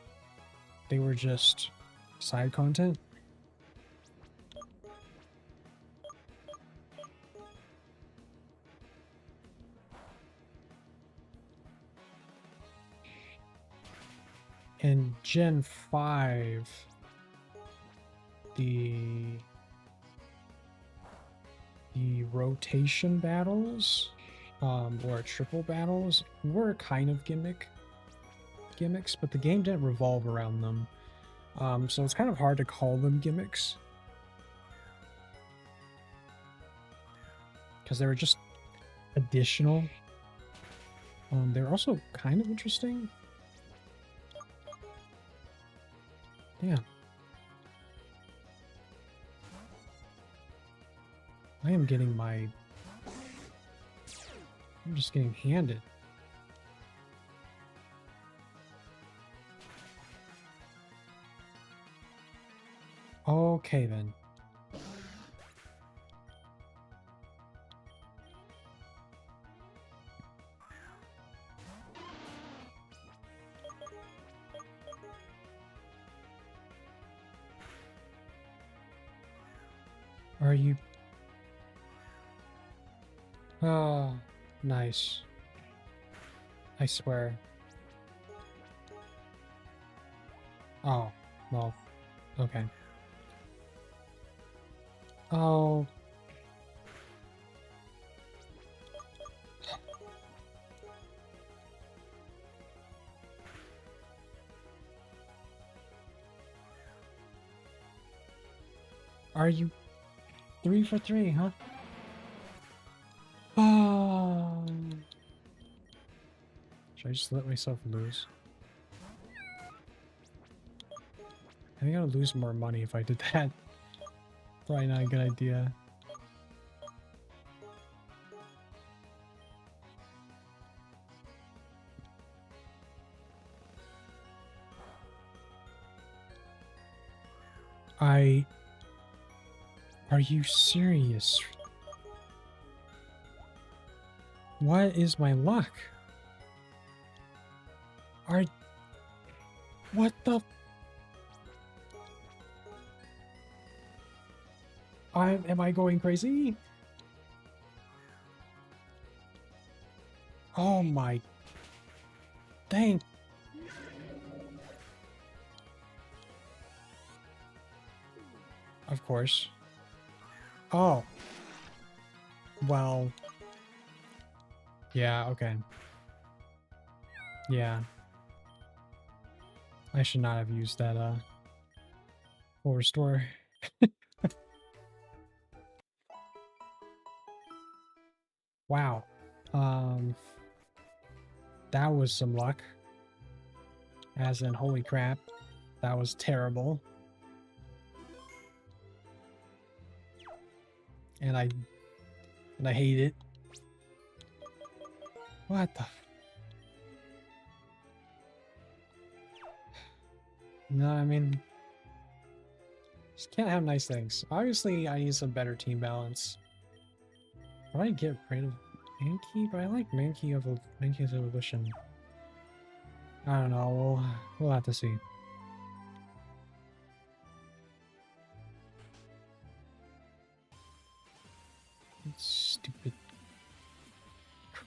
They were just side content. In Gen 5, the rotation battles, or triple battles, were kind of gimmicks, but the game didn't revolve around them. So it's kind of hard to call them gimmicks, because they were just additional. They were also kind of interesting. Yeah. I'm just getting handed. Okay then. Are you... Oh, nice. I swear. Oh, well, okay. Oh. Are you 3 for 3, huh? Oh. Should I just let myself lose? I think I would lose more money if I did that. Probably not a good idea. Are you serious? What is my luck? What the... Am I going crazy? Oh my... Dang. Of course. Oh. Well. Yeah, okay. Yeah. I should not have used that, full restore. Wow. That was some luck. As in, holy crap. That was terrible. And I hate it. What the... No, I mean... Just can't have nice things. Obviously, I need some better team balance. I might get rid of Mankey, but I like Mankey's evolution. I don't know, we'll have to see.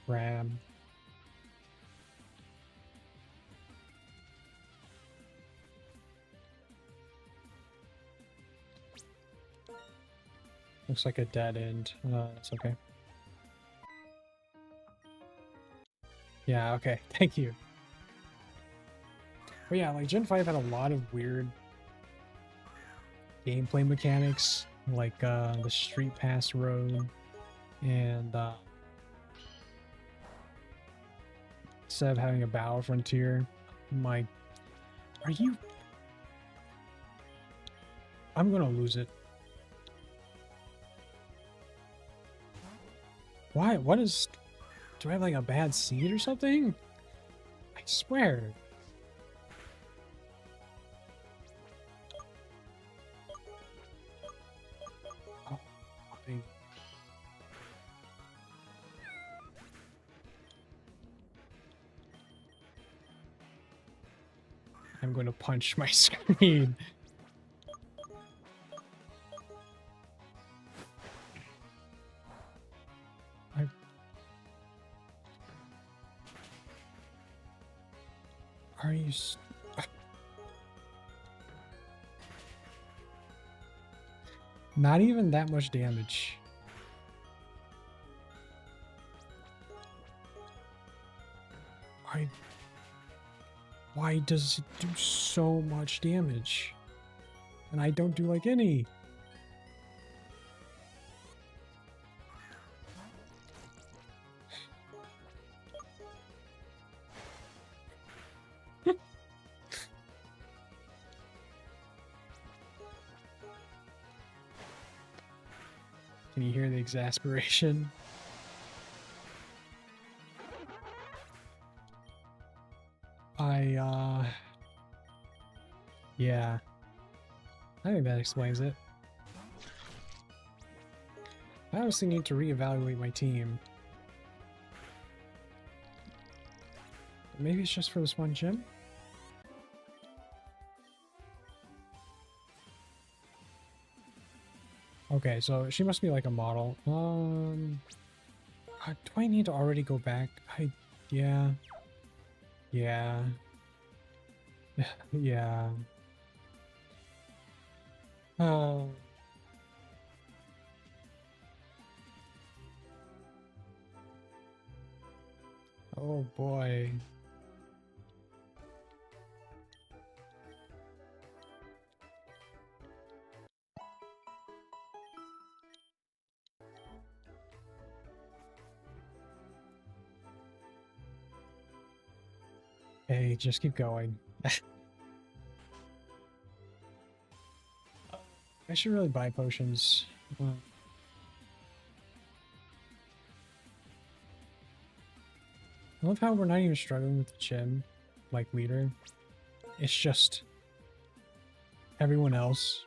Grab. Looks like a dead end. It's okay. Yeah, okay. Thank you. But yeah, like Gen 5 had a lot of weird gameplay mechanics, like the Street Pass Road, and instead of having a battle frontier, my... Are you... I'm gonna lose it. Why? What is... Do I have like a bad seed or something? I swear. Oh, okay. I'm going to punch my screen. Are you... Not even that much damage. Why does it do so much damage? And I don't do like any. Can you hear the exasperation? Yeah. I think that explains it. I honestly need to reevaluate my team. Maybe it's just for this one gym? Okay, so she must be like a model. Do I need to already go back? Yeah. Yeah. Yeah. Oh. Oh boy. Hey, just keep going. I should really buy potions. I love how we're not even struggling with the gym, like leader. It's just everyone else.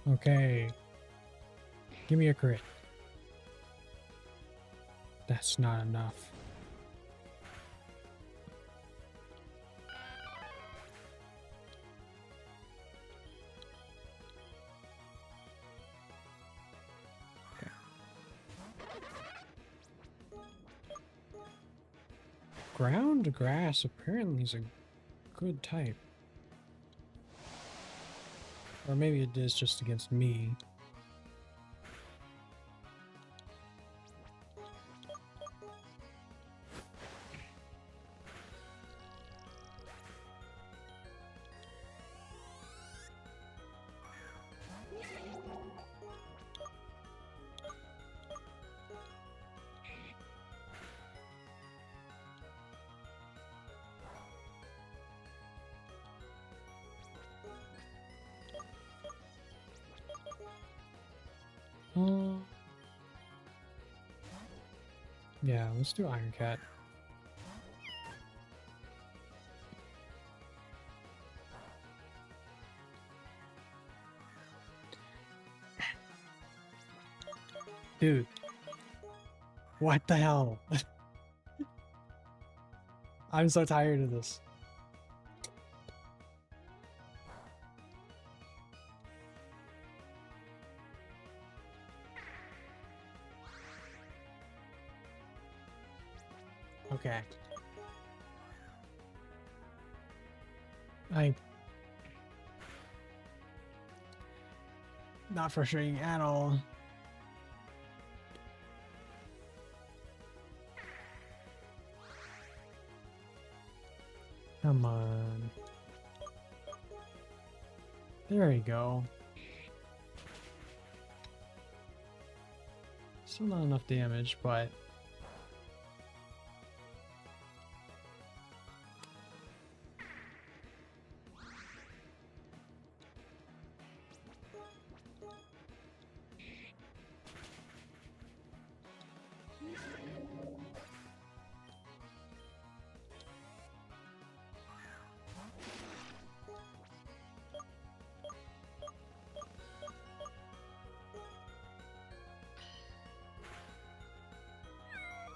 Okay. Give me a crit. That's not enough. Okay. Ground grass apparently is a good type. Or maybe it is just against me. Yeah, let's do Iron Cat. Dude, what the hell? I'm so tired of this. Okay. Not frustrating at all. Come on. There you go. Still not enough damage, but...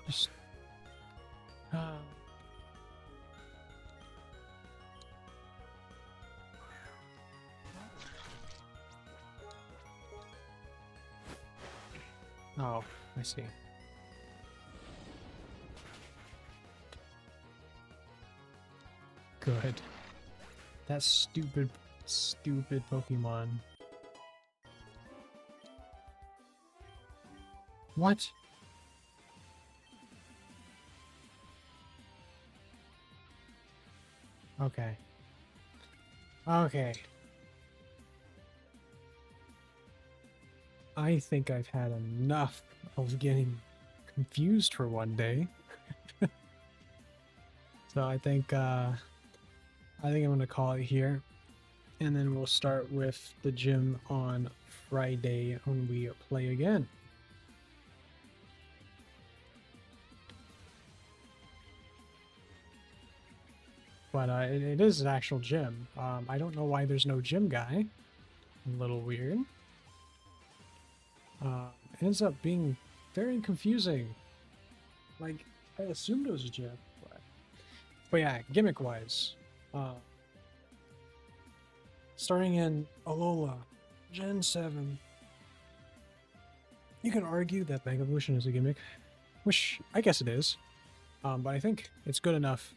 Just... Oh, I see. Good. That stupid Pokemon. What? Okay. Okay. I think I've had enough of getting confused for one day. So I think I'm gonna call it here. And then we'll start with the gym on Friday when we play again. But it is an actual gym. I don't know why there's no gym guy. A little weird. It ends up being very confusing. Like, I assumed it was a gym. But yeah, gimmick-wise. Starting in Alola, Gen 7. You can argue that Mega Evolution is a gimmick, which I guess it is. But I think it's good enough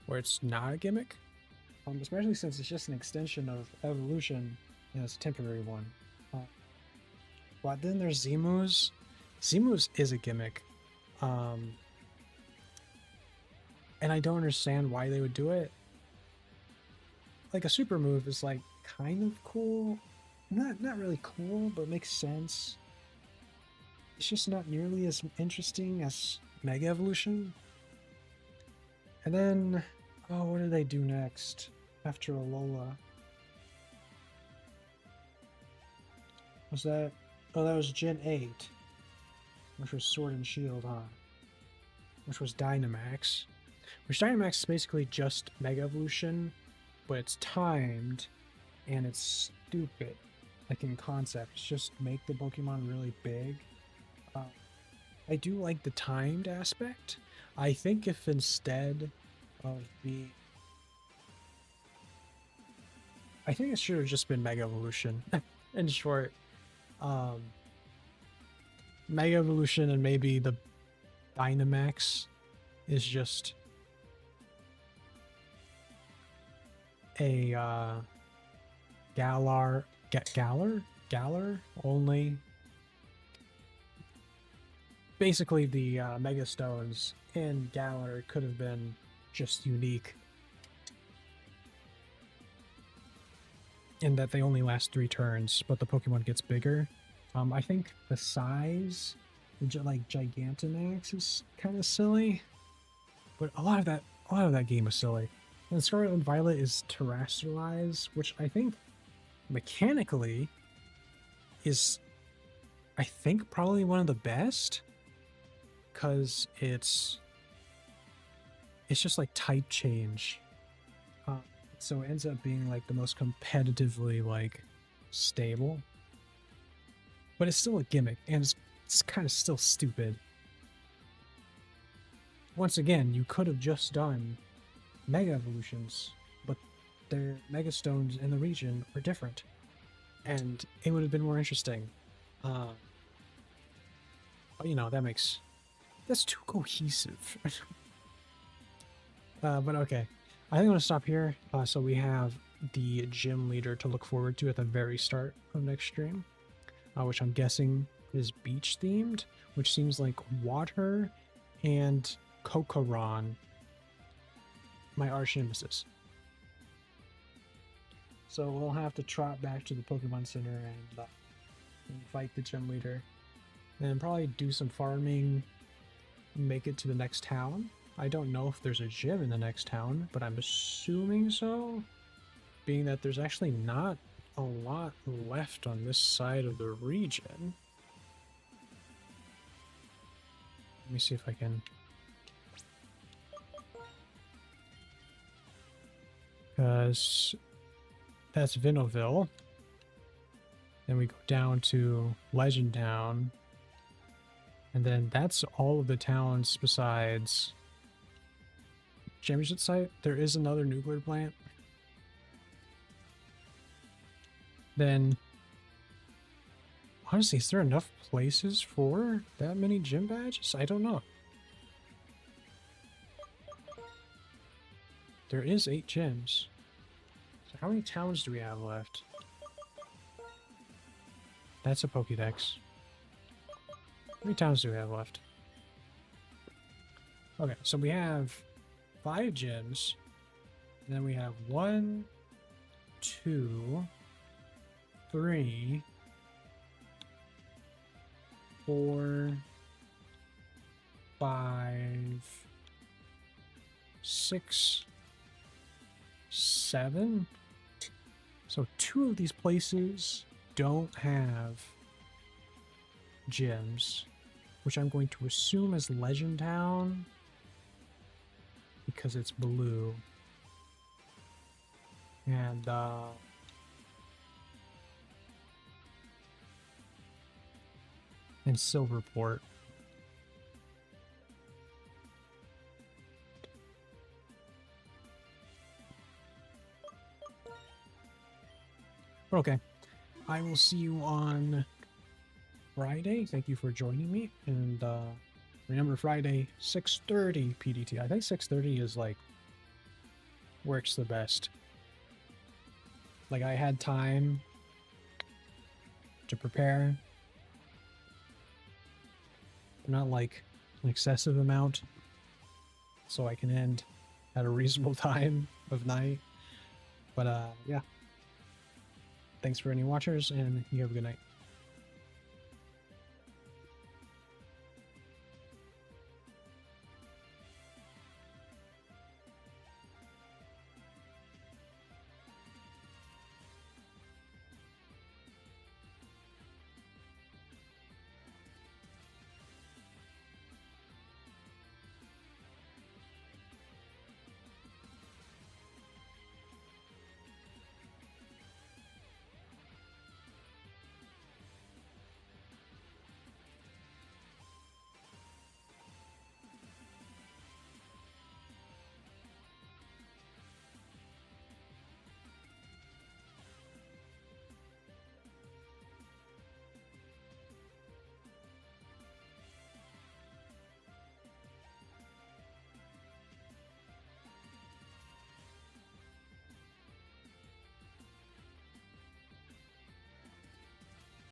where it's not a gimmick. Especially since it's just an extension of Evolution and it's a temporary one. But then there's Zemoos. Zemoos is a gimmick. And I don't understand why they would do it. Like a super move is like kind of cool. Not really cool, but makes sense. It's just not nearly as interesting as Mega Evolution. And then, oh, what did they do next after Alola? Was that? Oh, that was Gen 8, which was Sword and Shield, huh? Which was Dynamax. Which Dynamax is basically just Mega Evolution, but it's timed and it's stupid. Like in concept, it's just make the Pokemon really big. I do like the timed aspect. I think if instead of the... I think it should have just been Mega Evolution, in short. Mega Evolution and maybe the Dynamax is just a Galar only. Basically, the Mega Stones in Galar could have been just unique in that they only last 3 turns, but the Pokemon gets bigger. I think the size, like Gigantamax, is kind of silly, but a lot of that game is silly. And Scarlet and Violet is Terrestrialize, which I think mechanically is, I think, probably one of the best, because it's just like type change. So it ends up being like the most competitively like stable, but it's still a gimmick, and it's It's kind of still stupid. Once again, you could have just done Mega Evolutions, but their Mega Stones in the region are different. And it would have been more interesting. But you know, that's too cohesive. But okay. I think I'm going to stop here. So we have the gym leader to look forward to at the very start of next stream, which I'm guessing is beach themed, which seems like water and Kokoron, my arch nemesis. So we'll have to trot back to the Pokemon Center and fight the gym leader, and probably do some farming, make it to the next town. I don't know if there's a gym in the next town, but I'm assuming so, being that there's actually not a lot left on this side of the region. Let me see if I can... Because that's Vinnoville. Then we go down to Legend Town. And then that's all of the towns besides Championship Site. There is another nuclear plant. Then, honestly, is there enough places for that many gym badges? I don't know. There is 8 gyms. So how many towns do we have left? That's a Pokédex. How many towns do we have left? Okay, so we have 5 gyms. And then we have 1, 2, 3, 4, 5, 6, 7. So 2 of these places don't have gyms, which I'm going to assume is Legend Town because it's blue. And Silverport. Okay, I will see you on Friday. Thank you for joining me, and remember Friday 6:30 PDT. I think 6:30 is like works the best. Like I had time to prepare, but not like an excessive amount, so I can end at a reasonable time of night. But yeah. Thanks for any watchers, and you have a good night.